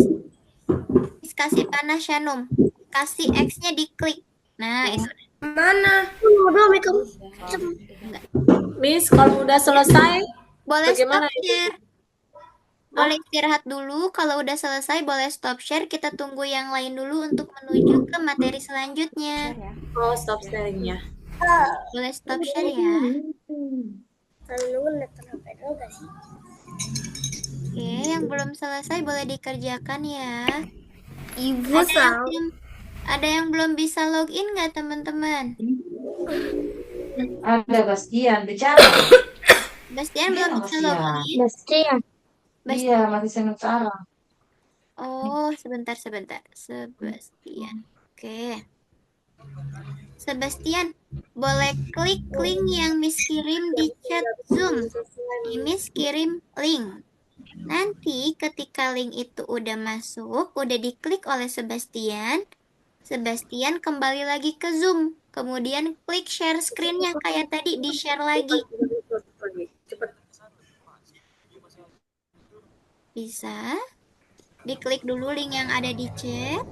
Miss kasih panah Shanum. Kasih X-nya diklik. Nah, itu. mana? Udah, mereka Miss, kalau udah selesai, Boleh bagaimana stop share. Boleh istirahat dulu. Kalau udah selesai, boleh stop share. Kita tunggu yang lain dulu untuk menuju ke materi selanjutnya. Oh, stop sharingnya. Boleh stop share ya. Lalu nonton HP dulu gak sih? Oke, yang belum selesai boleh dikerjakan ya. Ibu Ada yang belum bisa login nggak teman-teman? Ada Bastian bicara. Bastian belum bisa Bastian. login? Bastian. Iya, masih sementara. Oh, sebentar. Sebastian. Oke. Sebastian, boleh klik link yang Miss kirim di chat Zoom. Miss kirim link. Nanti ketika link itu udah masuk, udah diklik oleh Sebastian, Sebastian kembali lagi ke Zoom. Kemudian klik share screen-nya kayak tadi, di-share lagi. Bisa. Diklik dulu link yang ada di chat.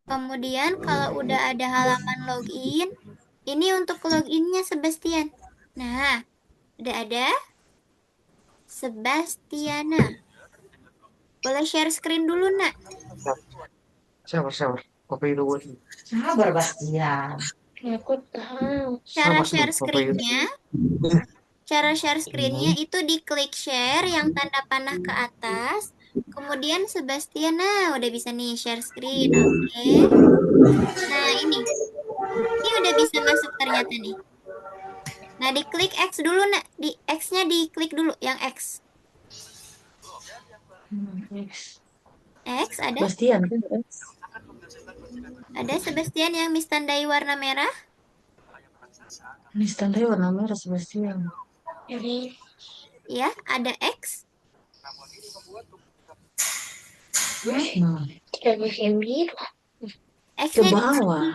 Kemudian kalau udah ada halaman login, ini untuk loginnya Sebastian. Nah, udah ada Sebastiana. Boleh share screen dulu, Nak. Sabar. Kopi dulu. Sabar Bastian. Aku tahu. Cara Sabar, share Kopi dulu. screen-nya itu diklik share yang tanda panah ke atas. Kemudian Sebastian, nah udah bisa nih share screen. Oke. Nah, ini udah bisa masuk ternyata nih. Nah, diklik X dulu, Nak. Di X-nya diklik dulu yang X. X ada? Bastian kan? Ada Sebastian yang Miss tandai warna merah? Ini tandai warna merah Sebastian. Ya, ada X. Nah, Tidak bisa biru. X-nya ke bawah.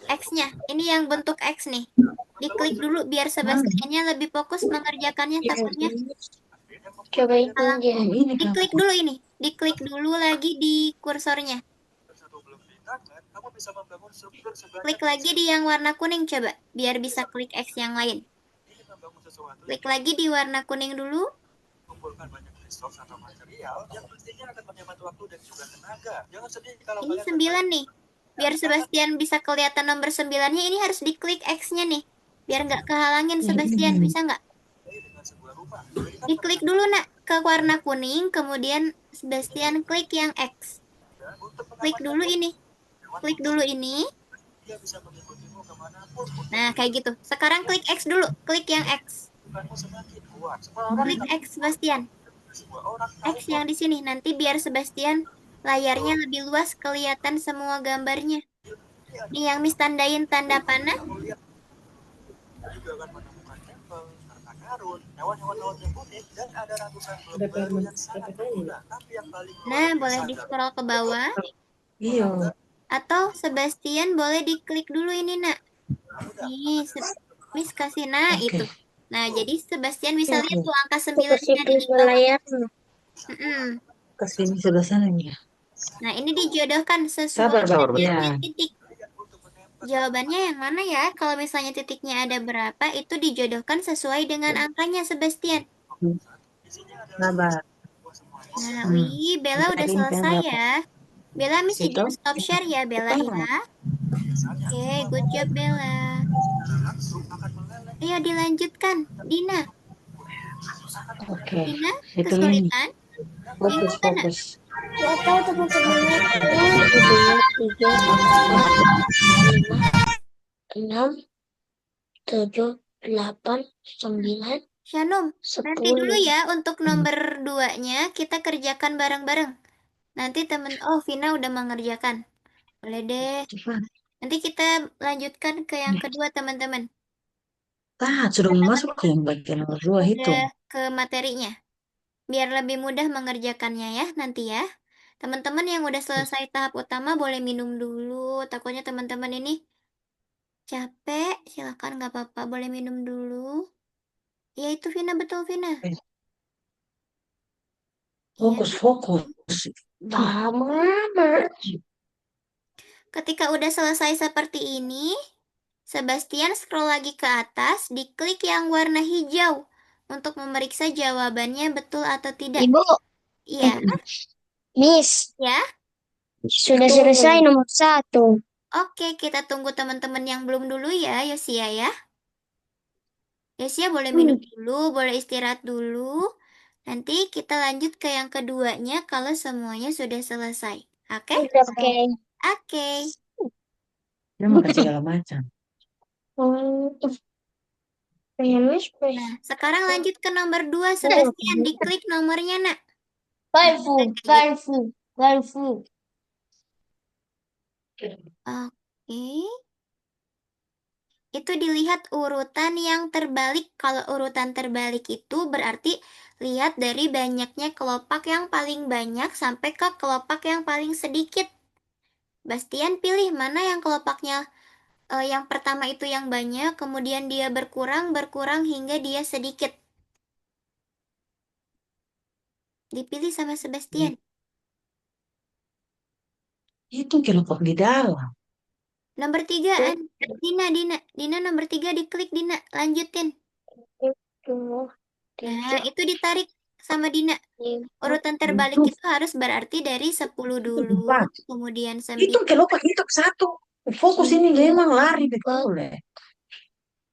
X-nya, ini yang bentuk X nih. Diklik dulu biar Sebastiannya lebih fokus mengerjakannya, takutnya Coba itu salah. aja. Oh, ini kan. Diklik dulu ini, diklik dulu lagi di kursornya. Klik lagi di yang warna kuning coba, biar bisa klik X yang lain. Klik lagi di warna kuning dulu. Ini 9 nih. Biar Sebastian bisa kelihatan nomor 9-nya, ini harus diklik X-nya nih. Biar nggak kehalangin Sebastian, bisa nggak? Diklik dulu, Nak, ke warna kuning, kemudian Sebastian klik yang X. Klik dulu ini. Klik dulu ini. Nah, kayak gitu. Sekarang klik X dulu. Klik yang X. Klik X, Sebastian. X yang di sini. Nanti biar Sebastian layarnya lebih luas, kelihatan semua gambarnya. Ini yang Miss tandain tanda panah. Nah, boleh di-scroll ke bawah. Iya. Atau Sebastian boleh diklik dulu ini, Nak. Nih, Miss kasih, nah Oke. itu. Nah, jadi Sebastian bisa lihat tuh angka Aku kasih 9-nya di ke bawah. layarnya. Mm-mm. Kesini sebelah sana nih ya. Nah, ini dijodohkan sesuai Sabar, Sabar, dengan ya. titik. Jawabannya yang mana ya? Kalau misalnya titiknya ada berapa, itu dijodohkan sesuai dengan angkanya, Sebastian. Sabar. Nah, wih, Bella udah Cari angka selesai berapa? ya. Bella mesti Itu? stop share ya, Bella ya. Oke, good job Bella. Ayo dilanjutkan, Dina. Oke. Dina, Itu ini. kesulitan? Fokus, Gimana? fokus. Gak tahu teman-teman aku. 2, 3, 4, 5, 6, 7, 8, 9, Shanum, nanti dulu 10. ya untuk nomor 2-nya kita kerjakan bareng-bareng. Nanti oh Vina udah mengerjakan. Boleh deh. Cepat. Nanti kita lanjutkan ke yang kedua teman-teman. Sudah masuk ke yang bagian nomor 2 itu. Udah ke materinya. Biar lebih mudah mengerjakannya ya nanti ya. Teman-teman yang udah selesai tahap utama boleh minum dulu. Takutnya teman-teman ini capek. Silakan nggak apa-apa, boleh minum dulu. Ya itu Vina, betul Vina. Iya. Fokus, fokus. Mama. Ketika udah selesai seperti ini, Sebastian scroll lagi ke atas, diklik yang warna hijau untuk memeriksa jawabannya betul atau tidak. Ibu, Iya, Miss, ya. sudah selesai nomor 1. Oke, kita tunggu teman-teman yang belum dulu ya, Yosia ya. Yosia boleh minum dulu, boleh istirahat dulu. Nanti kita lanjut ke yang keduanya kalau semuanya sudah selesai. Oke? Oke. Oke. Dia makan segala macam. Nah, sekarang lanjut ke nomor 2, Sebastian. Diklik nomornya, nak. Garfu. Oke. Itu dilihat urutan yang terbalik. Kalau urutan terbalik itu berarti lihat dari banyaknya kelopak yang paling banyak sampai ke kelopak yang paling sedikit. Bastian pilih mana yang kelopaknya yang pertama itu yang banyak, kemudian dia berkurang hingga dia sedikit. Dipilih sama Sebastian. Itu kelopak di dalam. Nomor 3, Dina nomor 3 diklik Dina, lanjutin. Nah, itu ditarik sama Dina. Urutan terbalik itu harus berarti dari 10 dulu, kemudian 9. Itu kelopak itu 1. Fokus ini memang lari betul ya.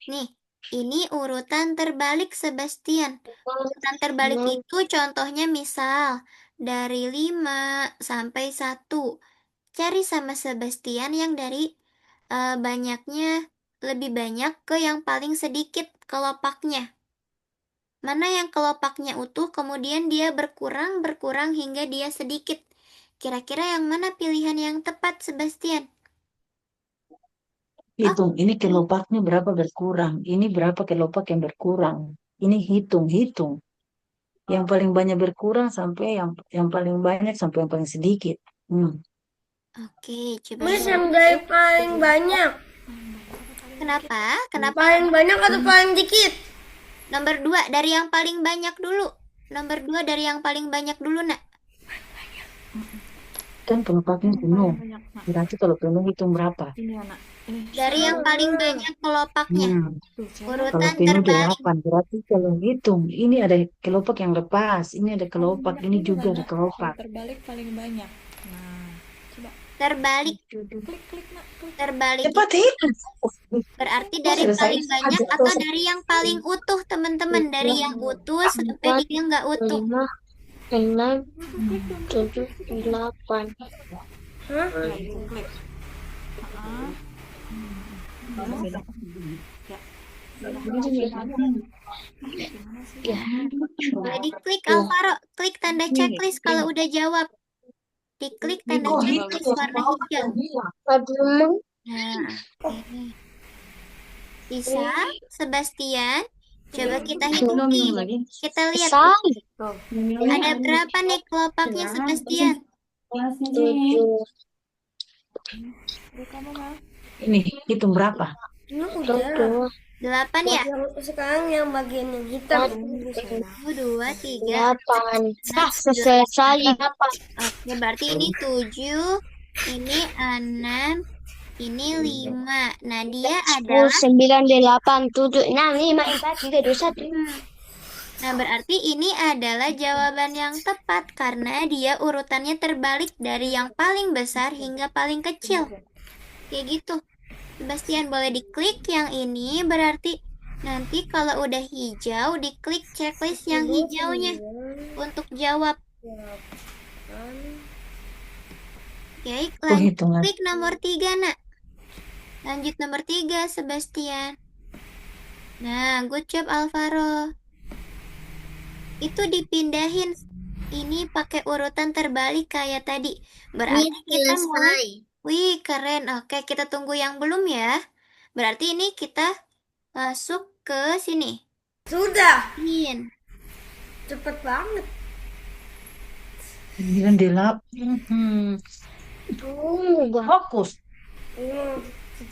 Nih, ini urutan terbalik Sebastian. Urutan terbalik itu contohnya misal dari 5 sampai 1. Cari sama Sebastian yang dari banyaknya lebih banyak ke yang paling sedikit kelopaknya. Mana yang kelopaknya utuh kemudian dia berkurang hingga dia sedikit. Kira-kira yang mana pilihan yang tepat, Sebastian? Hitung, ini kelopaknya berapa berkurang. Ini berapa kelopak yang berkurang. Ini hitung. Yang paling banyak berkurang sampai yang paling banyak sampai yang paling sedikit. Oke, coba. Miss, yang dari paling banyak. Kenapa? Paling banyak atau paling dikit? Nomor 2 dari yang paling banyak dulu. Nomor 2 dari yang paling banyak dulu, nak. Kan kelopaknya penuh. Berarti kalau penuh hitung berapa? Dari yang paling banyak kelopaknya. Kalau Urutan penuh terbalik. 8, berarti kalau hitung, ini ada kelopak yang lepas, ini ada kelopak, ini juga ada kelopak. Terbalik paling banyak. Nah, coba Terbalik. klik nak. Terbalik Cepat hitung. berarti dari paling banyak atau dari yang paling utuh, teman-teman. Dari yang utuh sampai dia nggak utuh. 5, 6, 7, 8. Klik. Boleh diklik Alvaro, klik tanda checklist kalau udah jawab. Diklik tanda checklist warna hijau. Nah, oke. Bisa, Sebastian. Coba kita hitung nih. Kita lihat ada berapa nih kelopaknya, Sebastian? 7. Ini hitung berapa? 7. 8 ya? Sekarang yang bagian yang hitam. 1, 2, 3, 8. 6, Selesai. Oke, berarti ini 7, ini 6, ini 5. Nah, dia 10, adalah 9, 8, 7, 6, 5, 4, 3, 2, 1. Nah, berarti ini adalah jawaban yang tepat karena dia urutannya terbalik dari yang paling besar hingga paling kecil. Kayak gitu. Sebastian boleh diklik yang ini, berarti nanti kalau udah hijau diklik checklist yang hijaunya untuk jawab. Oke, lanjut Hitungan. klik nomor 3, Nak. Lanjut nomor 3, Sebastian. Nah, good job Alvaro. Itu dipindahin. Ini pakai urutan terbalik kayak tadi. Berarti kita mulai. Wih, keren. Oke, kita tunggu yang belum ya. Berarti ini kita masuk ke sini. Sudah. Cepet banget. 9, 8. Fokus.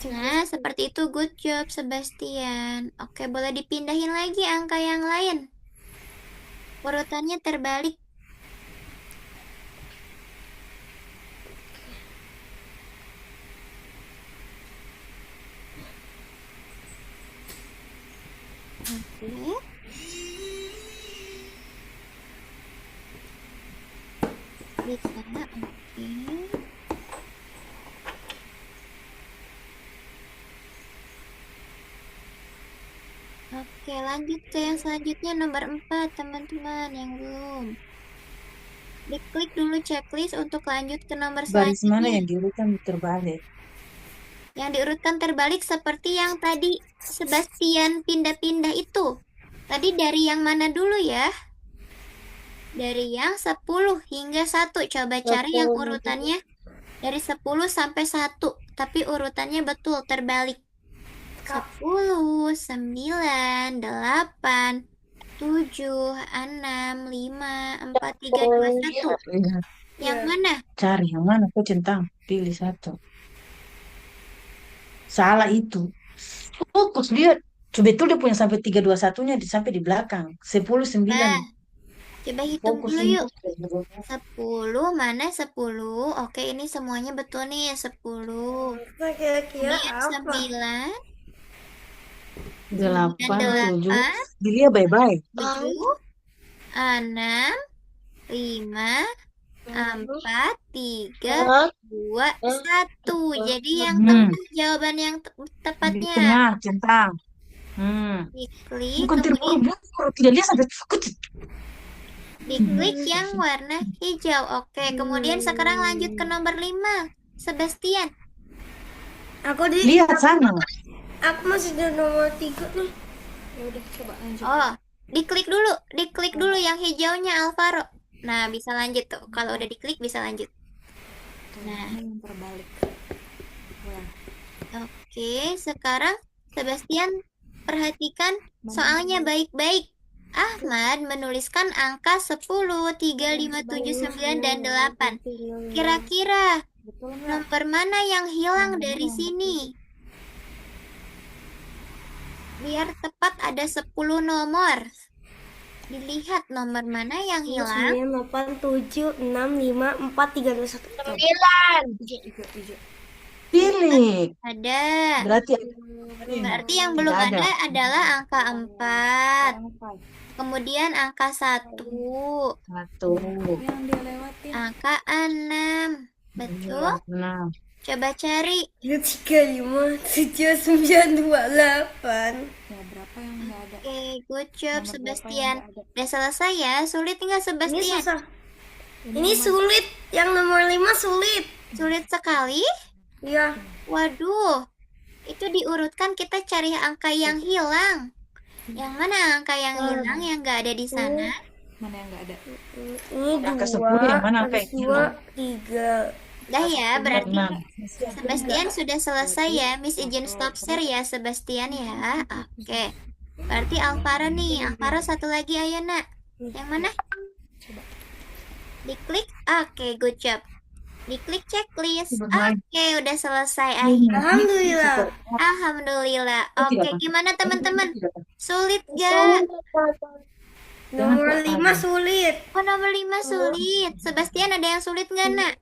Nah, seperti itu. Good job, Sebastian. Oke, boleh dipindahin lagi angka yang lain. Urutannya terbalik. Oke. Bisa, oke. Oke, lanjut ke yang selanjutnya nomor 4, teman-teman yang belum. Diklik dulu checklist untuk lanjut ke nomor Baris mana selanjutnya. yang diurutkan terbalik? Yang diurutkan terbalik seperti yang tadi Sebastian pindah-pindah itu. Tadi dari yang mana dulu ya? Dari yang 10 hingga 1. Coba cari yang urutannya dari 10 sampai 1. Tapi urutannya betul terbalik. 10, 9, 8, 7, 6, 5, 4, 3, 2, 1. Yang mana? Cari yang mana? Kau centang. Pilih satu. Salah itu. Fokus, lihat. Betul dia punya sampai 3, 2, 1-nya sampai di belakang. 10, 9. Nah, coba hitung Fokus dulu ini. yuk. 10, mana 10? Oke, ini semuanya betul nih, 10. Kira-kira Kemudian apa? 9, 8, 7. 8, Dilihat baik-baik. 7, 6, 5, 4, 3, 2, 1. Jadi yang tengah jawaban yang Di tepatnya. tengah, centang. Diklik, Bukan kemudian terburu-buru. Tidak lihat sampai takut. diklik yang warna hijau. Oke, kemudian sekarang lanjut ke nomor 5. Sebastian. Lihat sana. Aku masih di nomor 3 nih. Ya udah, coba lanjut. Oh, diklik dulu yang hijaunya Alvaro. Nah, bisa lanjut tuh. Kalau udah diklik bisa lanjut. Nah, Yang terbalik. oke, sekarang Sebastian perhatikan soalnya baik-baik. Ahmad menuliskan angka 10, 3, 5, 7, 9, dan 8. Kira-kira nomor mana yang hilang dari sini? Biar tepat ada 10 nomor. Dilihat nomor mana yang hilang. 9, 8, 7, 6, 5, 4, 3, 2, 1. 9. Pilih. Ada. Berarti yang belum Tidak ada. ada adalah angka 4. Kemudian angka 1. Yang dia lewatin. Angka 6. Betul? Nah, Coba cari. 3, 5, 7, 9, 2, 8. Ya, berapa yang nggak ada? Oke, good job Nomor Sebastian. berapa yang nggak ada? Udah selesai ya? Sulit nggak Ini Sebastian? susah. Ini sulit. Yang nomor 5 sulit. Sulit sekali? Iya. Waduh. Itu diurutkan kita cari angka yang hilang. Yang mana angka yang hilang yang nggak ada di sana? Mana yang nggak ada? Ini Angka 2, 10 yang mana angka yang 2, hilang? 3. Dah ya, berarti 6. Sebastian sudah selesai ya. Miss izin stop share ya Sebastian ya. Oke. Berarti Alvaro nih. Alvaro satu lagi ayo nak. Yang mana? Diklik. Oke, good job. Diklik checklist. Bermain. Oke, udah selesai akhirnya. Alhamdulillah. Alhamdulillah. Oh, Oke, tidak. gimana teman-teman? Sulit gak? Nomor 5 sulit. Oh, nomor 5 sulit. Sebastian ada yang sulit nggak, Nak?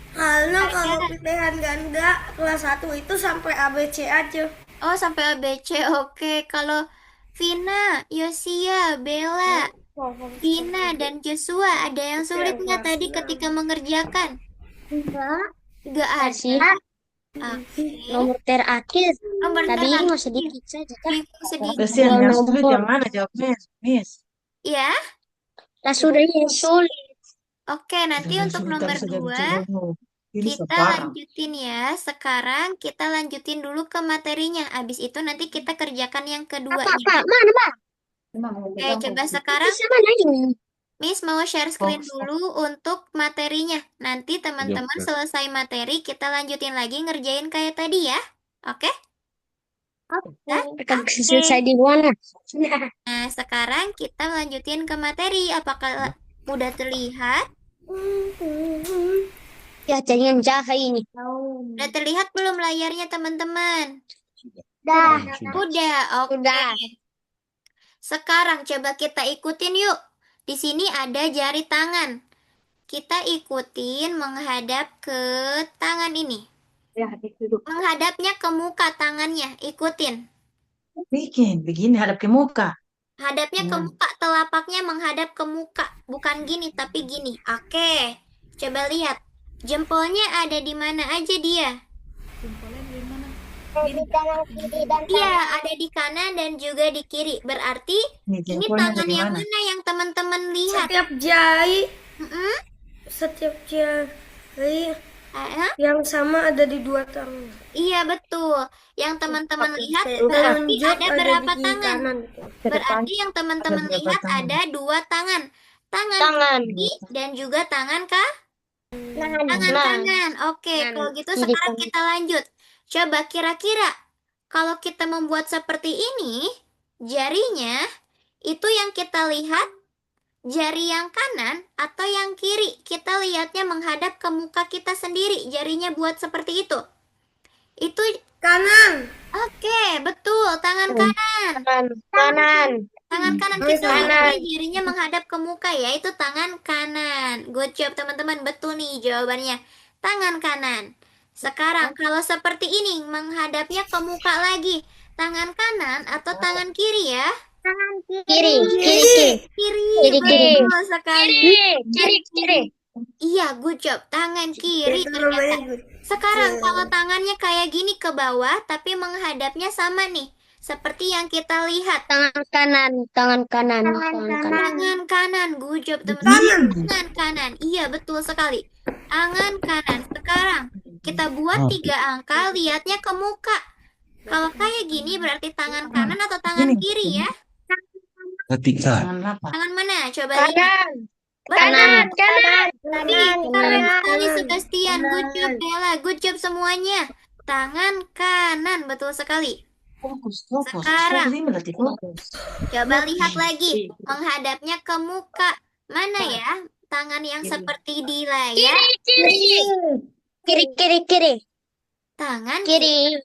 Karena kalau pilihan ganda kelas 1 itu sampai ABC aja. Oh, sampai ABC. Oke, kalau Vina, Yosia, Bella, Vina, dan Joshua ada yang sulit nggak tadi ketika mengerjakan? Nggak ada. Masih Oke. nomor terakhir. Nomor Tadi terakhir. mau sedikit saja kan? Sedikit. Kasihan yang sulit yang mana jawabnya, Miss? Ya. Nah, sudah yang sulit. Oke, nanti Yang untuk sulit nomor tadi sudah 2 dicoba. Ini kita sekarang. lanjutin ya. Sekarang kita lanjutin dulu ke materinya. Abis itu nanti kita kerjakan yang kedua. Pak, mana, Pak? Oke, coba sekarang Bisa mana ini? Miss mau share screen dulu untuk materinya. Nanti teman-teman Oke. selesai materi, kita lanjutin lagi ngerjain kayak tadi ya. Oke? Kita bisa selesai di mana? Nah, sekarang kita lanjutin ke materi. Apakah udah terlihat? Ya, jangan jahat ini. Udah terlihat belum layarnya teman-teman? Dah. Udah, oke. Udah. Sekarang coba kita ikutin yuk. Di sini ada jari tangan. Kita ikutin menghadap ke tangan ini. Ya, itu. Menghadapnya ke muka tangannya. Ikutin. Begini hadap ke muka. Hadapnya ke muka, telapaknya menghadap ke muka. Bukan gini, tapi gini. Oke. Coba lihat. Jempolnya ada di mana aja dia? Di kanan kiri dan Iya, ada di kanan dan juga di kiri. Berarti Nih, ini jempolnya tangan dari yang mana? mana yang teman-teman lihat? Setiap jari Ah, yang sama ada di 2 tangan. iya, betul. Yang teman-teman lihat berarti Telunjuk ada berapa di tangan? kanan. Berarti yang teman-teman Ada berapa lihat tangan? ada 2 tangan. Tangan tangan. kiri dan juga tangan tangan Nah, kanan. Oke, Kanan, kalau gitu kiri, sekarang kanan. kita lanjut. Coba kira-kira kalau kita membuat seperti ini, jarinya itu yang kita lihat jari yang kanan atau yang kiri? Kita lihatnya menghadap ke muka kita sendiri. Jarinya buat seperti itu. Itu Kanan. oke, betul. Tangan kanan. Kanan. Tangan kanan kita lihatnya jarinya menghadap ke muka ya. Itu tangan kanan. Good job teman-teman. Betul nih jawabannya. Tangan kanan. Sekarang kalau seperti ini menghadapnya ke muka lagi. Tangan kanan atau tangan kiri ya? Kiri. Kiri, Kiri. betul sekali. Kiri. Iya, good job. Tangan kiri Itu namanya ternyata. Sekarang kalau tangannya kayak gini ke bawah, tapi menghadapnya sama nih. Seperti yang kita lihat. Tangan kanan. Tangan kanan, good job teman-teman. Tangan kanan, iya betul sekali. Tangan kanan. Sekarang kita buat 3 angka, lihatnya ke muka. Kalau kayak gini berarti tangan kanan atau tangan kiri ya? Ketika Tangan apa? Tangan mana? Coba lihat. Kanan. Keren sekali Sebastian. Good job Bella. Good job semuanya. Tangan kanan, betul sekali. Fokus. Sekarang. Fokus ini berarti fokus. Coba lihat lagi. Menghadapnya ke muka. Mana ya? Tangan yang seperti di layar. Kiri. Tangan Kiri.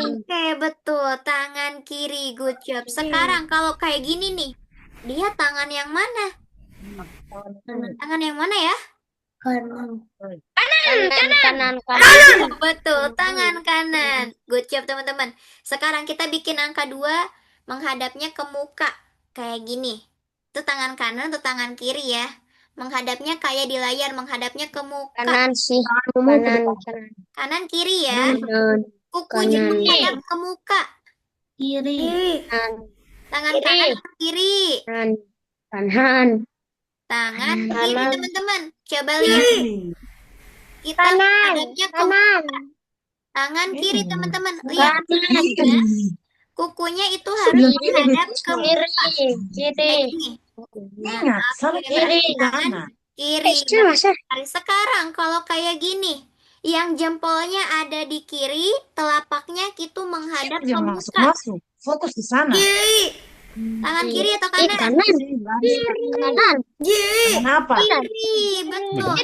Oke, betul. Tangan kiri. Good job. Sekarang kalau kayak gini nih. Lihat tangan yang mana? Tangan yang mana ya? Kanan. Betul, tangan kanan. Good job teman-teman. Sekarang kita bikin angka 2 menghadapnya ke muka. Kayak gini. Itu tangan kanan atau tangan kiri ya? Menghadapnya kayak di layar, menghadapnya ke muka. Kanan sih. Kanan kiri ya. Kukunya Kanan. menghadap ke muka. Kiri. Tangan kanan atau kiri? Kanan. Tangan kiri Kanan. teman-teman. Coba lihat. Kita menghadapnya ke muka. Tangan kiri teman-teman. Lihat. Kukunya itu harus menghadap ke muka. Kiri. Kayak gini. Ingat, salah Kiri, kiri kanan. kiri. Masa? Sekarang kalau kayak gini, yang jempolnya ada di kiri, telapaknya gitu menghadap ke Jangan muka. masuk. Fokus di sana. Kiri. Tangan kiri atau kanan? Kanan. Kanan. Kenapa? Kiri, betul.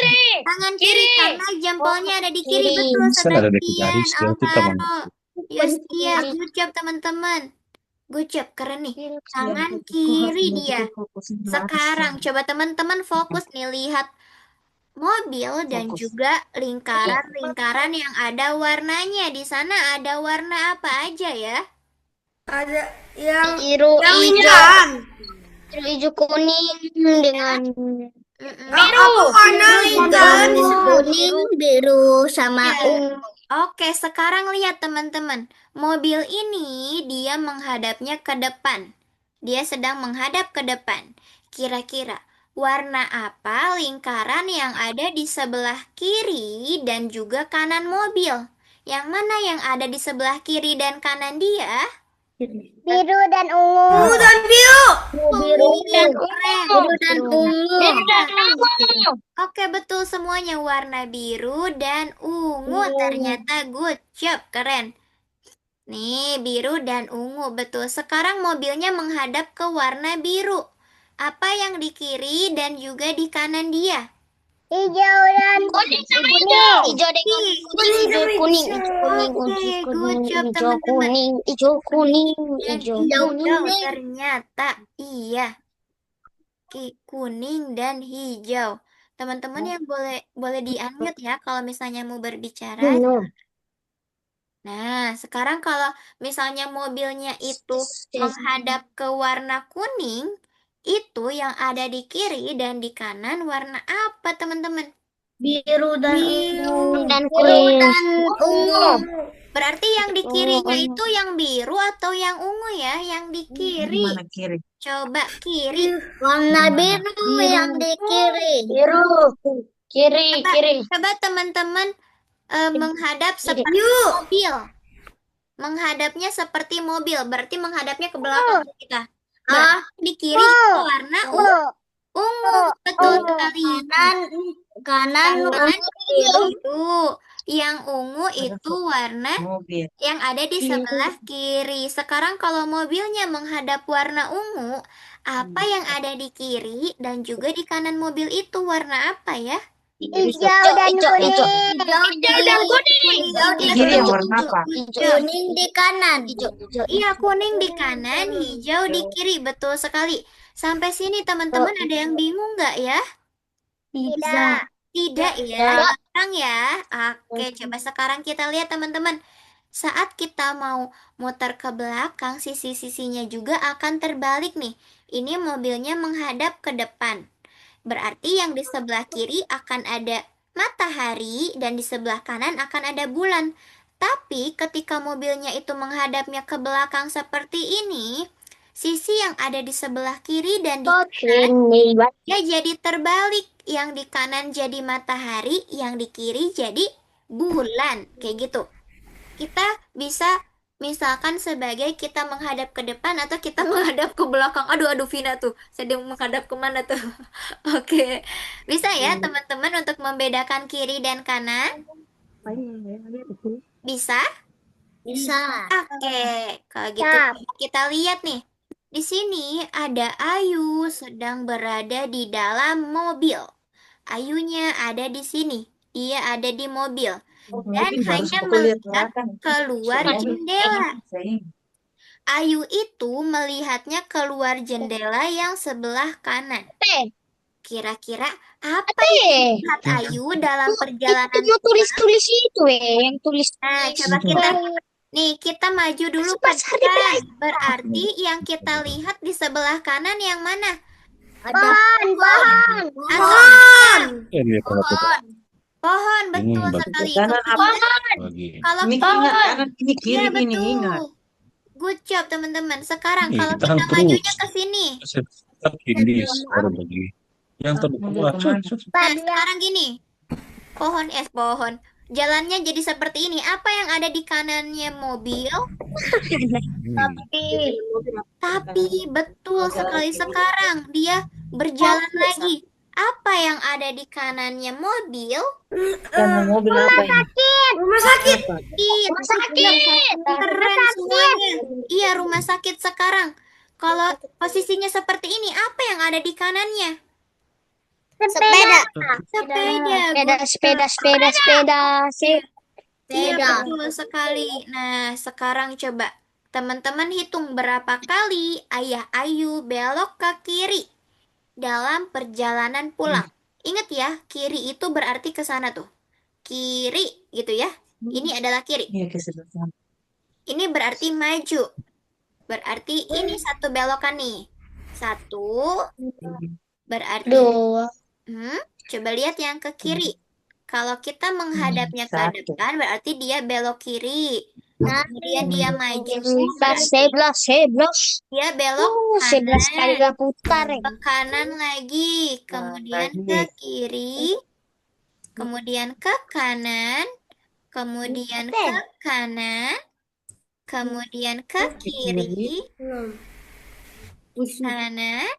Tangan kiri karena jempolnya ada di kiri, Kiri. betul. Bisa ada di Sebastian, garis ya kita mau. Alvaro, Yostia, good job teman-teman. Good job, keren nih. Tangan kiri dia. Sekarang coba teman-teman fokus nih lihat mobil dan Fokus. juga lingkaran-lingkaran yang ada warnanya. Di sana ada warna apa aja ya? Ada yang Biru, hijau, biru, hijau, kuning dengan biru. Warna lingkaran kuning, biru sama Ya. ungu. Oke, sekarang lihat teman-teman. Mobil ini dia menghadapnya ke depan. Dia sedang menghadap ke depan. Kira-kira warna apa lingkaran yang ada di sebelah kiri dan juga kanan mobil? Yang mana yang ada di sebelah kiri dan kanan dia? Biru dan ungu. Biru dan biru. Biru dan ungu. Keren. Biru dan ungu. Biru dan ungu. Oke, betul semuanya warna biru dan ungu. Ternyata good job, keren. Nih, biru dan ungu, betul. Sekarang mobilnya menghadap ke warna biru. Apa yang di kiri dan juga di kanan dia? Hijau dan kuning sama hijau. Hijau dengan kuning, hijau kuning, hijau kuning, Oke, hijau good kuning, job hijau teman-teman. kuning, hijau kuning, Dan hijau hijau kuning. ternyata iya. Kuning dan hijau. Teman-teman yang boleh di-unmute ya kalau misalnya mau berbicara. Nah, sekarang kalau misalnya mobilnya itu menghadap ke warna kuning, itu yang ada di kiri dan di kanan warna apa, teman-teman? Biru dan ungu. Dan kuning. Ungu. Berarti yang di kirinya itu yang biru atau yang ungu ya? Yang di kiri. Mana kiri? Coba kiri. Warna biru yang di kiri. Biru. Kiri, kiri. Coba teman-teman menghadap seperti mobil. Menghadapnya seperti mobil, berarti menghadapnya ke belakang kita. Berarti di kiri itu warna ungu. Betul sekali. Kanan Biru. Yang ungu itu warna Mobil. yang ada di sebelah kiri. Sekarang kalau mobilnya menghadap warna ungu, apa yang ada di kiri dan juga di kanan mobil itu warna apa ya? hijau dan kuning. Hijau dan kuning. Kiri yang warna apa? Kuning di kanan. Iya, kuning di kanan, hijau di kiri. Betul sekali. Sampai sini teman-teman ada yang bingung nggak ya? Tidak. Tidak ya. Sekarang ya. Oke, coba sekarang kita lihat teman-teman. Saat kita mau muter ke belakang, sisi-sisinya juga akan terbalik nih. Ini mobilnya menghadap ke depan. Berarti yang di sebelah kiri akan ada matahari dan di sebelah kanan akan ada bulan. Tapi ketika mobilnya itu menghadapnya ke belakang seperti ini, sisi yang ada di sebelah kiri dan di kanan dia jadi terbalik. Yang di kanan jadi matahari, yang di kiri jadi bulan. Kayak gitu. Kita bisa misalkan sebagai kita menghadap ke depan atau kita menghadap ke belakang. Aduh Vina tuh sedang menghadap kemana tuh? Oke. Bisa ya teman-teman untuk membedakan kiri dan kanan? Bisa? Bisa. Oke, kalau gitu kita lihat nih. Di sini ada Ayu sedang berada di dalam mobil. Ayunya ada di sini. Dia ada di mobil. Dan hanya melihat keluar jendela. Ayu itu melihatnya keluar jendela yang sebelah kanan. Kira-kira apa yang dilihat Ayu dalam perjalanan? Itu tulis-tulis itu yang tulis. Nah, coba kita maju dulu ke depan. Berarti yang kita lihat di sebelah kanan yang mana? Pohon. Pohon, betul sekali. Kalau Ini pohon, kanan, ini kiri, ya ini betul. ingat. Good job teman-teman. Sekarang Nih, kalau tahan kita majunya terus. ke sini. Ini baru lagi. Yang terbuka. Nah, sekarang gini. Pohon. Jalannya jadi seperti ini. Apa yang ada di kanannya mobil? Tapi betul sekali sekarang dia berjalan lagi. Apa yang ada di kanannya mobil? Karena mobil apa ini? Rumah sakit. Keren semuanya. Iya, rumah sakit sekarang. Kalau posisinya seperti ini, apa yang ada di kanannya? Sepeda. Sepeda. Sepeda. Iya, betul sekali. Nah, sekarang coba teman-teman hitung berapa kali Ayah Ayu belok ke kiri dalam perjalanan pulang. Ingat ya, kiri itu berarti ke sana tuh. Kiri gitu ya. Ini adalah kiri. Iya, ke sebelah. Ini berarti maju. Berarti ini satu belokan nih. Satu berarti coba lihat yang ke kiri. Kalau kita menghadapnya ke depan berarti dia belok kiri. Kemudian dia maju. Dia belok kanan. putar. Ke kanan lagi. Kemudian ke kiri. Kemudian ke kanan. Kemudian ke kanan. Kemudian ke kiri. Kanan.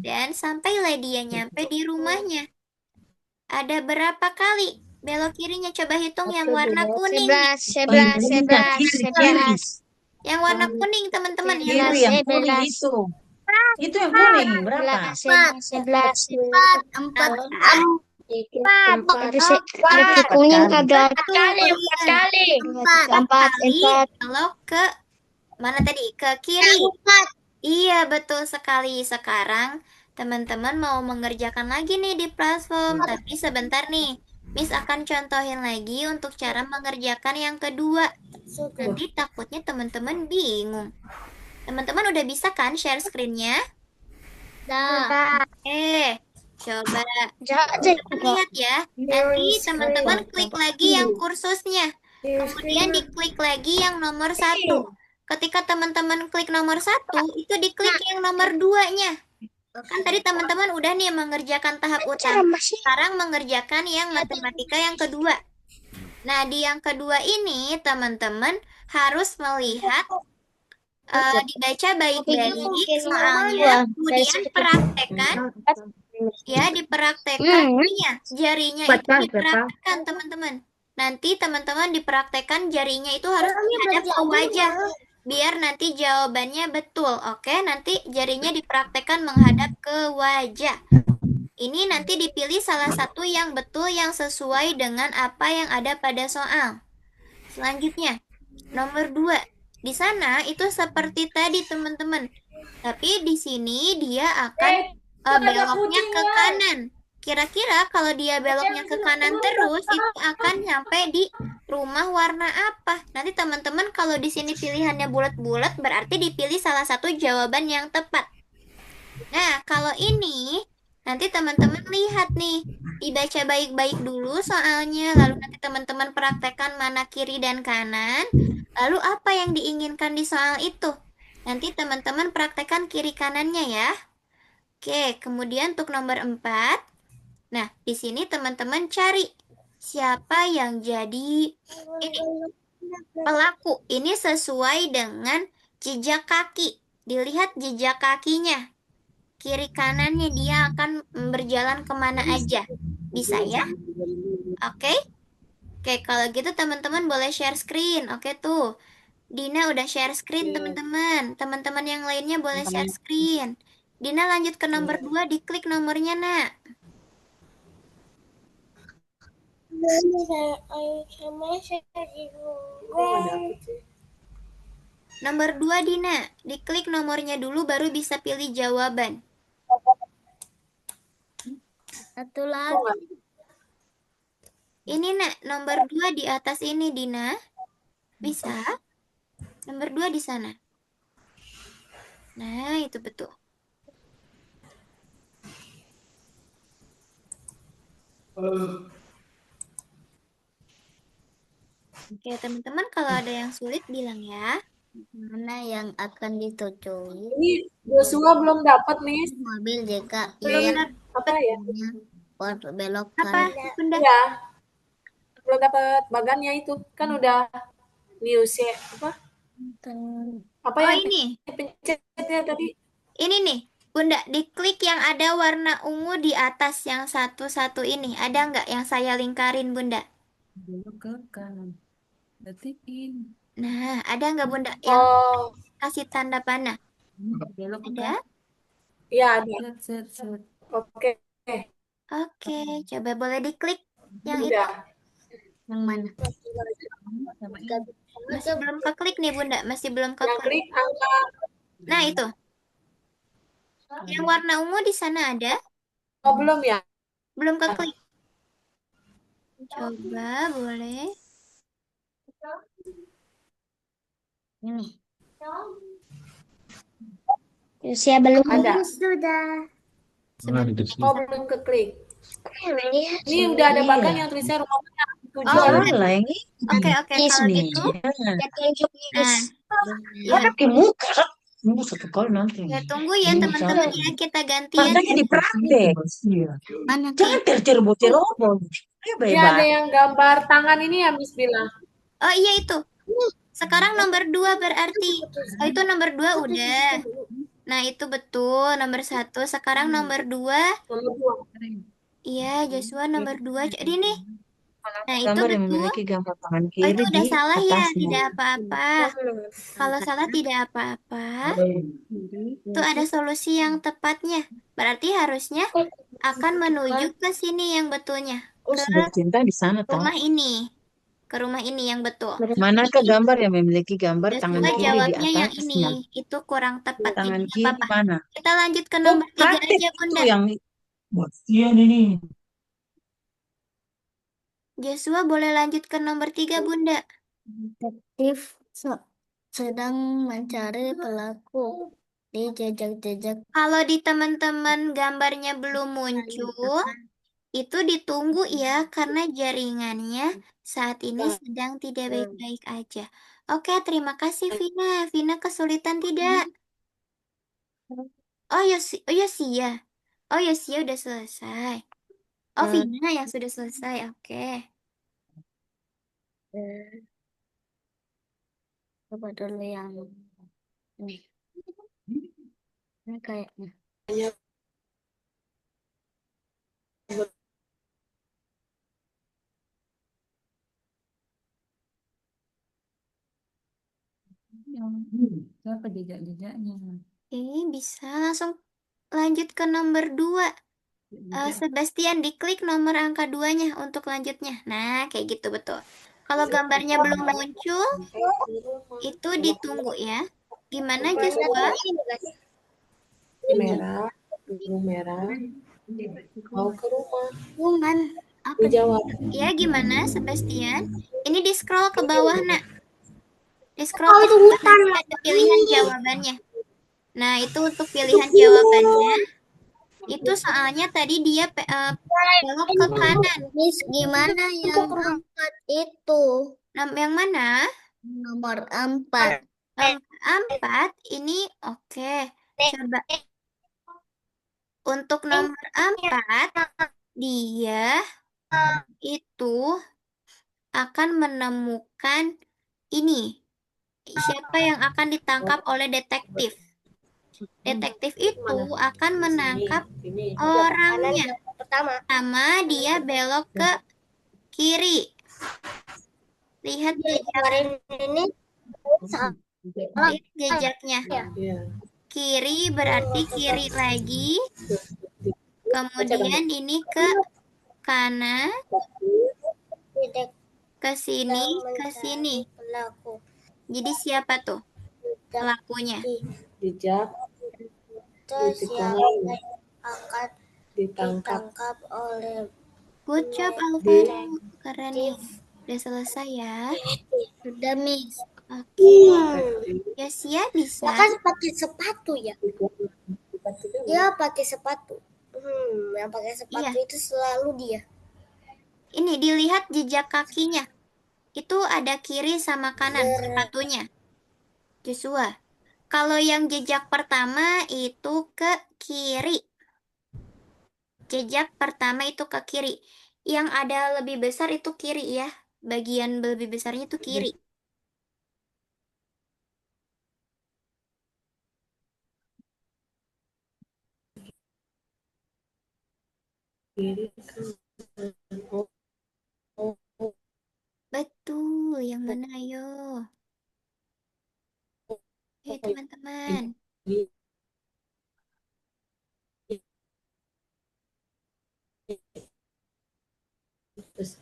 Dan sampailah dia nyampe di rumahnya. Ada berapa kali belok kirinya? Coba hitung yang warna kuning. 11. Yang warna kuning, teman-teman. Kiri yang kuning itu. Itu yang kuning berapa? 11. 4. Kuning ada 4 kali. 4 kali belok ke mana tadi? Ke kiri. Iya, betul sekali. Sekarang teman-teman mau mengerjakan lagi nih di platform, tapi sebentar nih. Miss akan contohin lagi untuk cara mengerjakan yang kedua. Nanti takutnya teman-teman bingung. Teman-teman udah bisa kan share screen-nya? Coba lihat ya. Nanti teman-teman klik lagi yang kursusnya. Kemudian diklik lagi yang nomor 1. Ketika teman-teman klik nomor 1, itu diklik yang nomor 2-nya. Kan tadi teman-teman udah nih mengerjakan tahap utama. Sekarang mengerjakan yang matematika yang kedua. Nah, di yang kedua ini teman-teman harus melihat dibaca baik-baik soalnya, kemudian praktekkan. Ya, dipraktekkan jarinya itu dipraktekkan teman-teman. Nanti teman-teman dipraktekkan jarinya itu harus menghadap ke wajah. Biar nanti jawabannya betul. Oke, nanti jarinya dipraktekkan menghadap ke wajah. Ini nanti dipilih salah satu yang betul yang sesuai dengan apa yang ada pada soal. Selanjutnya, nomor 2. Di sana itu seperti tadi teman-teman. Tapi di sini dia akan beloknya ke kanan. Kira-kira kalau dia beloknya ke kanan terus, itu akan sampai di rumah warna apa? Nanti teman-teman kalau di sini pilihannya bulat-bulat, berarti dipilih salah satu jawaban yang tepat. Nah, kalau ini, nanti teman-teman lihat nih, dibaca baik-baik dulu soalnya, lalu nanti teman-teman praktekkan mana kiri dan kanan, lalu apa yang diinginkan di soal itu. Nanti teman-teman praktekkan kiri kanannya ya. Oke, kemudian untuk nomor 4. Nah, di sini teman-teman cari siapa yang jadi ini pelaku. Ini sesuai dengan jejak kaki. Dilihat jejak kakinya. Kiri kanannya dia akan berjalan kemana aja. Bisa ya? Oke? Oke, kalau gitu teman-teman boleh share screen. Oke tuh. Dina udah share screen teman-teman. Teman-teman yang lainnya boleh share screen. Dina lanjut ke nomor 2, diklik nomornya nak. Nomor 2 Dina, diklik nomornya dulu baru bisa pilih jawaban. Satu lagi. Ini nak, nomor 2 di atas ini Dina. Bisa? Nomor 2 di sana. Nah, itu betul. Oke, teman-teman kalau ada yang sulit bilang ya. Mana yang akan dituju? Ini Joshua belum dapat nih. Mobil jika Belum Apa ya? belok apa? Bunda? Ya. Belum dapat bagannya itu. Kan udah news ya. Apa Oh, yang ini. pencetnya tadi? Ini nih, Bunda, diklik yang ada warna ungu di atas yang satu-satu ini. Ada nggak yang saya lingkarin, Bunda? Belok ke kanan. Detik ini. Nah, ada nggak Bunda yang kasih tanda panah? Ada? Iya, ada. Set. Oke. Oke, coba boleh diklik yang itu. Udah. Yang mana? Masih belum keklik nih Bunda, masih belum Yang keklik. klik angka. Nah itu, yang warna ungu di sana ada? Oh, belum ya? Belum keklik. Coba boleh. Usia belum. Ada. Sudah. Oh, belum keklik. Ini Ini udah ada Iya. bahkan yang tulisannya rumah mana? Oh, Salah yang ini. Oke, kalau nih. gitu. Jangan. tunjuk Nah, ya, Hadap ke muka. Tunggu satu kali nanti. ya tunggu ya Ini teman-teman salah. ya, kita gantian. Makanya dipraktek. Mana Jangan terceroboh-ceroboh. Ayo Ini ada bebas. yang gambar tangan ini ya, Miss Bila. Oh iya itu. Sekarang nomor 2 berarti. Oh itu nomor 2 udah. Nah itu betul, nomor 1. Sekarang nomor 2. Nomor 2. Iya, Joshua nomor 2. Jadi nih. Nah itu Gambar yang betul. memiliki gambar tangan Oh kiri itu udah di salah ya, atasnya. tidak apa-apa. Kalau salah tidak apa-apa. Itu ada solusi yang tepatnya. Berarti harusnya akan menuju ke sini yang betulnya. Oh, sudah cinta di sana tahu. Rumah ini. Ke rumah ini yang betul. Manakah gambar yang memiliki gambar tangan Joshua kiri di jawabnya yang atasnya? ini. Itu kurang tepat. Tangan Jadi nggak kiri apa-apa. mana? Kita lanjut ke nomor 3 Praktek aja, Bunda. itu yang Iya ini. Joshua boleh lanjut ke nomor 3, Bunda. Detektif sedang mencari pelaku di jejak-jejak. Kalau di teman-teman gambarnya belum muncul, itu ditunggu ya, karena jaringannya saat ini sedang tidak baik-baik aja. Oke, terima kasih Vina. Vina kesulitan tidak? Oh Yosia. Oh Yosia udah selesai. Oh Vina yang sudah selesai. Oke. Coba dulu yang ini. Ini kayaknya. Siapa jejak-jejaknya? Ini bisa langsung lanjut ke nomor 2. Sebastian diklik nomor angka 2-nya untuk lanjutnya. Nah, kayak gitu betul. Kalau gambarnya belum muncul, itu ditunggu ya. Gimana Joshua? Merah, biru merah. Mau ke rumah. Bukan. Apa Dijawab. ya gimana Sebastian? Ini di scroll ke bawah, Nak. Di scroll ke bawah nanti ada pilihan jawabannya. Nah, itu untuk pilihan jawabannya. Itu soalnya tadi dia belok ke kanan. Miss, gimana yang 4 itu? Yang mana? Nomor 4. Nomor 4 ini oke. Coba. Untuk nomor 4, dia itu akan menemukan ini. Siapa yang akan ditangkap oleh detektif? Detektif itu akan menangkap orangnya. Pertama, dia belok ke kiri. Lihat ini lihat jejaknya. Kiri berarti kiri lagi. Kemudian ini ke kanan. Ke sini, ke sini. Jadi siapa tuh pelakunya? Jejak. Terus yang akan ditangkap oleh. Good job Alvaro. Keren nih. Udah selesai ya. Sudah, Miss. Oke. Yosia bisa. Ya kan pakai sepatu ya? Dia pakai sepatu. Yang pakai sepatu itu selalu dia. Ini dilihat jejak kakinya. Itu ada kiri sama kanan sepatunya. Joshua. Kalau yang jejak pertama itu ke kiri. Jejak pertama itu ke kiri. Yang ada lebih besar itu kiri ya. Bagian lebih besarnya itu kiri. Betul, yang mana ayo? Teman-teman. Terus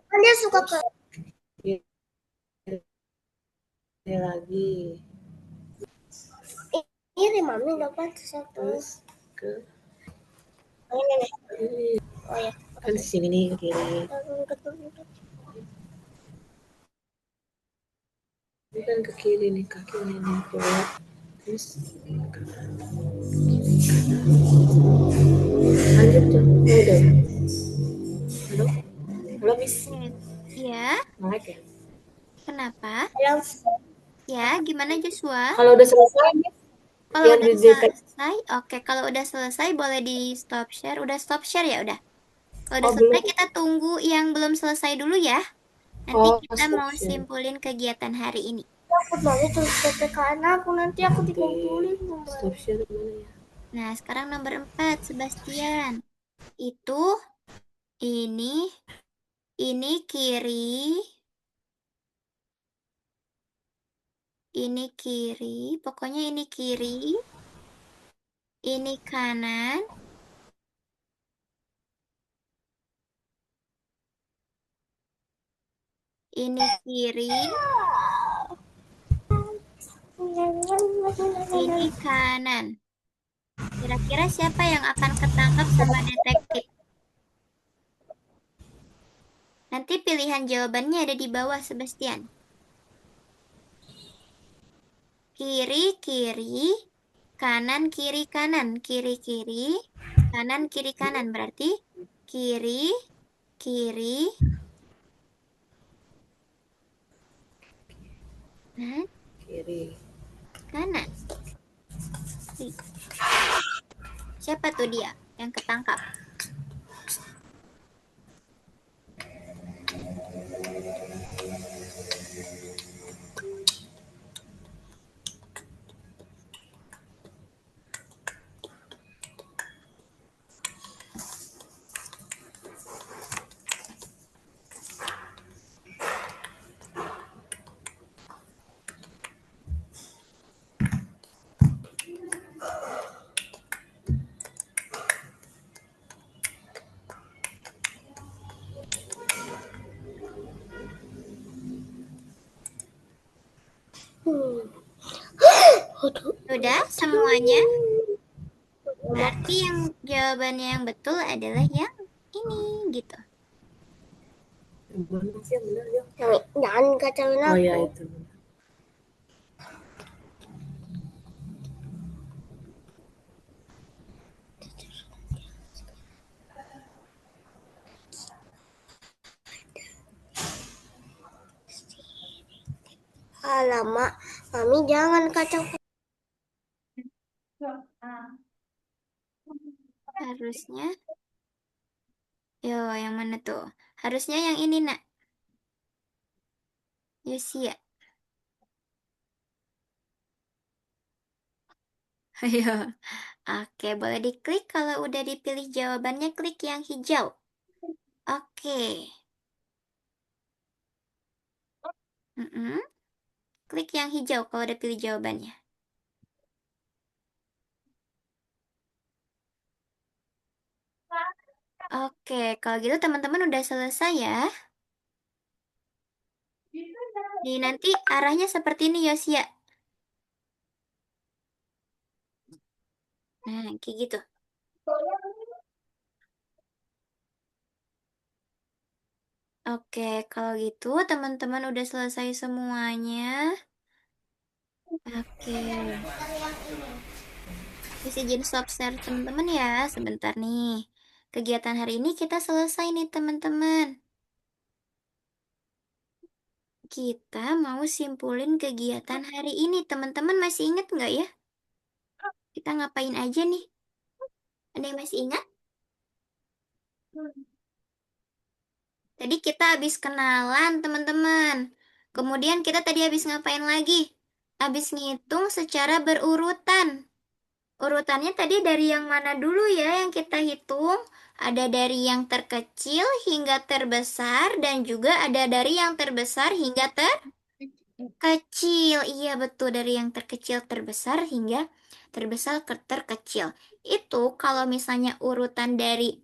Kan dia suka ke ini lagi. kiri mami dapat satu. Terus ke Oh, ini nih. ini. Oh ya. Kan di sini nih ke kiri. Ini kan ke kiri nih, kaki ini keluar. Terus lanjut tuh. Oh, udah. Halo? Halo, Miss. Ya, Naik ya? kenapa? Yang Ya, gimana Joshua? Kalau udah selesai, Miss, Kalau yang udah di detek. selesai, oke. Kalau udah selesai boleh di stop share. Udah stop share ya udah. Kalau udah Oh, selesai belum. kita tunggu yang belum selesai dulu ya. Nanti Oh, kita stop mau share. simpulin kegiatan hari ini. takut mami tulis PPKN aku nanti aku dikumpulin. Stop share mana ya? Nah, sekarang nomor 4, Sebastian. Itu ini kiri, pokoknya ini kiri, ini kanan, ini kiri, ini kanan. Kira-kira siapa yang akan ketangkap sama detektif? Nanti pilihan jawabannya ada di bawah, Sebastian. Kiri, kiri, kanan, kiri, kanan. Kiri, kiri, kanan, kiri, kanan. Berarti kiri, kiri, kanan, Kiri. kanan. Siapa tuh dia yang ketangkap? Sudah semuanya? Berarti yang jawabannya yang betul adalah yang ini gitu. Yang mana sih yang benar ya? Jangan kacauin Oh aku. ya itu. Alamak, mami jangan kacau. Harusnya, yo yang mana tuh? Harusnya yang ini nak. Yosia. Ayo. Oke, boleh diklik kalau udah dipilih jawabannya, klik yang hijau. Oke. Klik yang hijau kalau udah pilih jawabannya. Oke, kalau gitu teman-teman udah selesai ya. Nih, nanti arahnya seperti ini Yosia. Nah, kayak gitu. Oke, kalau gitu teman-teman udah selesai semuanya. Oke. Bisa izin stop share teman-teman ya, sebentar nih. Kegiatan hari ini kita selesai nih teman-teman. Kita mau simpulin kegiatan hari ini. Teman-teman masih ingat nggak ya? Kita ngapain aja nih? Ada yang masih ingat? Tadi kita habis kenalan teman-teman. Kemudian kita tadi habis ngapain lagi? Habis ngitung secara berurutan. Urutannya tadi dari yang mana dulu ya yang kita hitung? Ada dari yang terkecil hingga terbesar dan juga ada dari yang terbesar hingga terkecil. Iya betul, dari yang terkecil terbesar hingga terbesar ke terkecil. Itu kalau misalnya urutan dari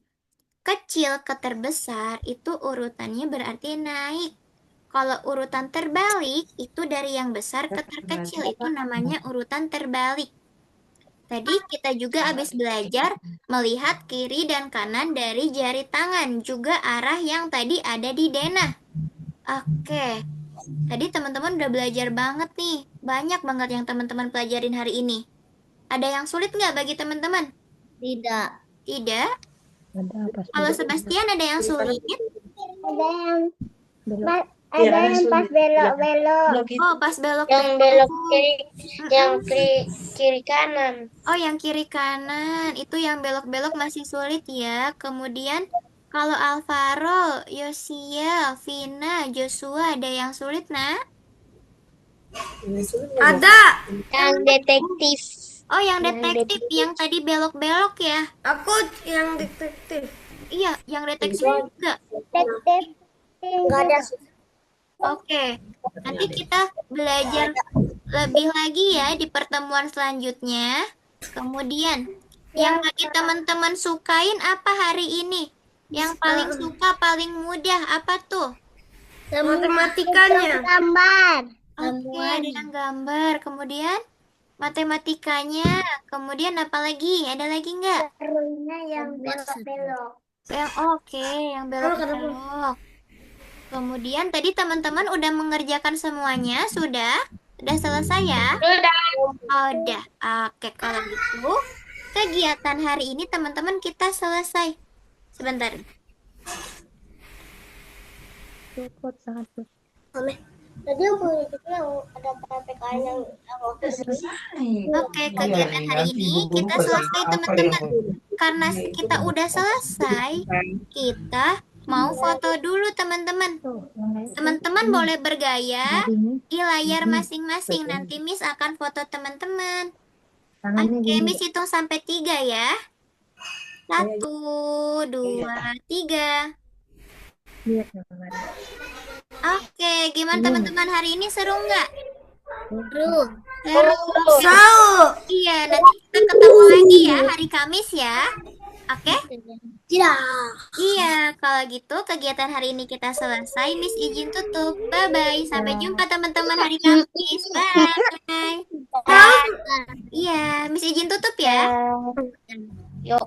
terkecil ke terbesar itu urutannya berarti naik. Kalau urutan terbalik itu dari yang besar ke terkecil, itu namanya urutan terbalik. Tadi kita juga habis belajar melihat kiri dan kanan dari jari tangan, juga arah yang tadi ada di denah. Oke, tadi teman-teman udah belajar banget nih. Banyak banget yang teman-teman pelajarin hari ini. Ada yang sulit nggak bagi teman-teman? Tidak. Tidak? Ada pas Kalau Sebastian ada yang sulit? Ada yang belok. ada yang pas belok-belok. Oh, pas belok Yang belok kiri, yang kiri kanan. Oh, yang kiri kanan. Itu yang belok-belok masih sulit ya. Kemudian kalau Alvaro, Yosia, Vina, Joshua ada yang sulit, Nak? Ada. Yang detektif. Oh, yang detektif, yang tadi belok-belok ya? Aku yang detektif. Iya, yang detektif juga. Detektif. Enggak ada. Oke, nanti kita belajar lebih lagi ya di pertemuan selanjutnya. Kemudian, yang lagi teman-teman sukain apa hari ini? Yang paling suka, paling mudah, apa tuh? Matematikanya. Gambar. Oke, ada yang gambar. Kemudian, matematikanya. Kemudian apa lagi? Ada lagi nggak? Serunya yang belok-belok. Yang belok-belok. Kemudian tadi teman-teman udah mengerjakan semuanya, sudah? Udah selesai ya? Sudah. Oh, udah. Oke, kalau gitu kegiatan hari ini teman-teman kita selesai. Sebentar. Cukup sangat cukup. Tadi yang punya itu yang ada PPKN yang waktu Selesai. Oke, kegiatan hari ini kita selesai teman-teman. Karena kita udah selesai, kita mau foto dulu teman-teman. Teman-teman boleh bergaya di layar masing-masing. Nanti Miss akan foto teman-teman. Oke, Miss hitung sampai 3 ya. 1, 2, 3. Oke, gimana teman-teman hari ini, seru nggak? Seru. Iya, nanti kita ketemu lagi ya hari Kamis ya. Oke? tidak. Iya, kalau gitu kegiatan hari ini kita selesai. Miss izin tutup. Bye-bye. Sampai jumpa teman-teman hari Kamis. Bye. Iya, Miss izin tutup ya. Yuk.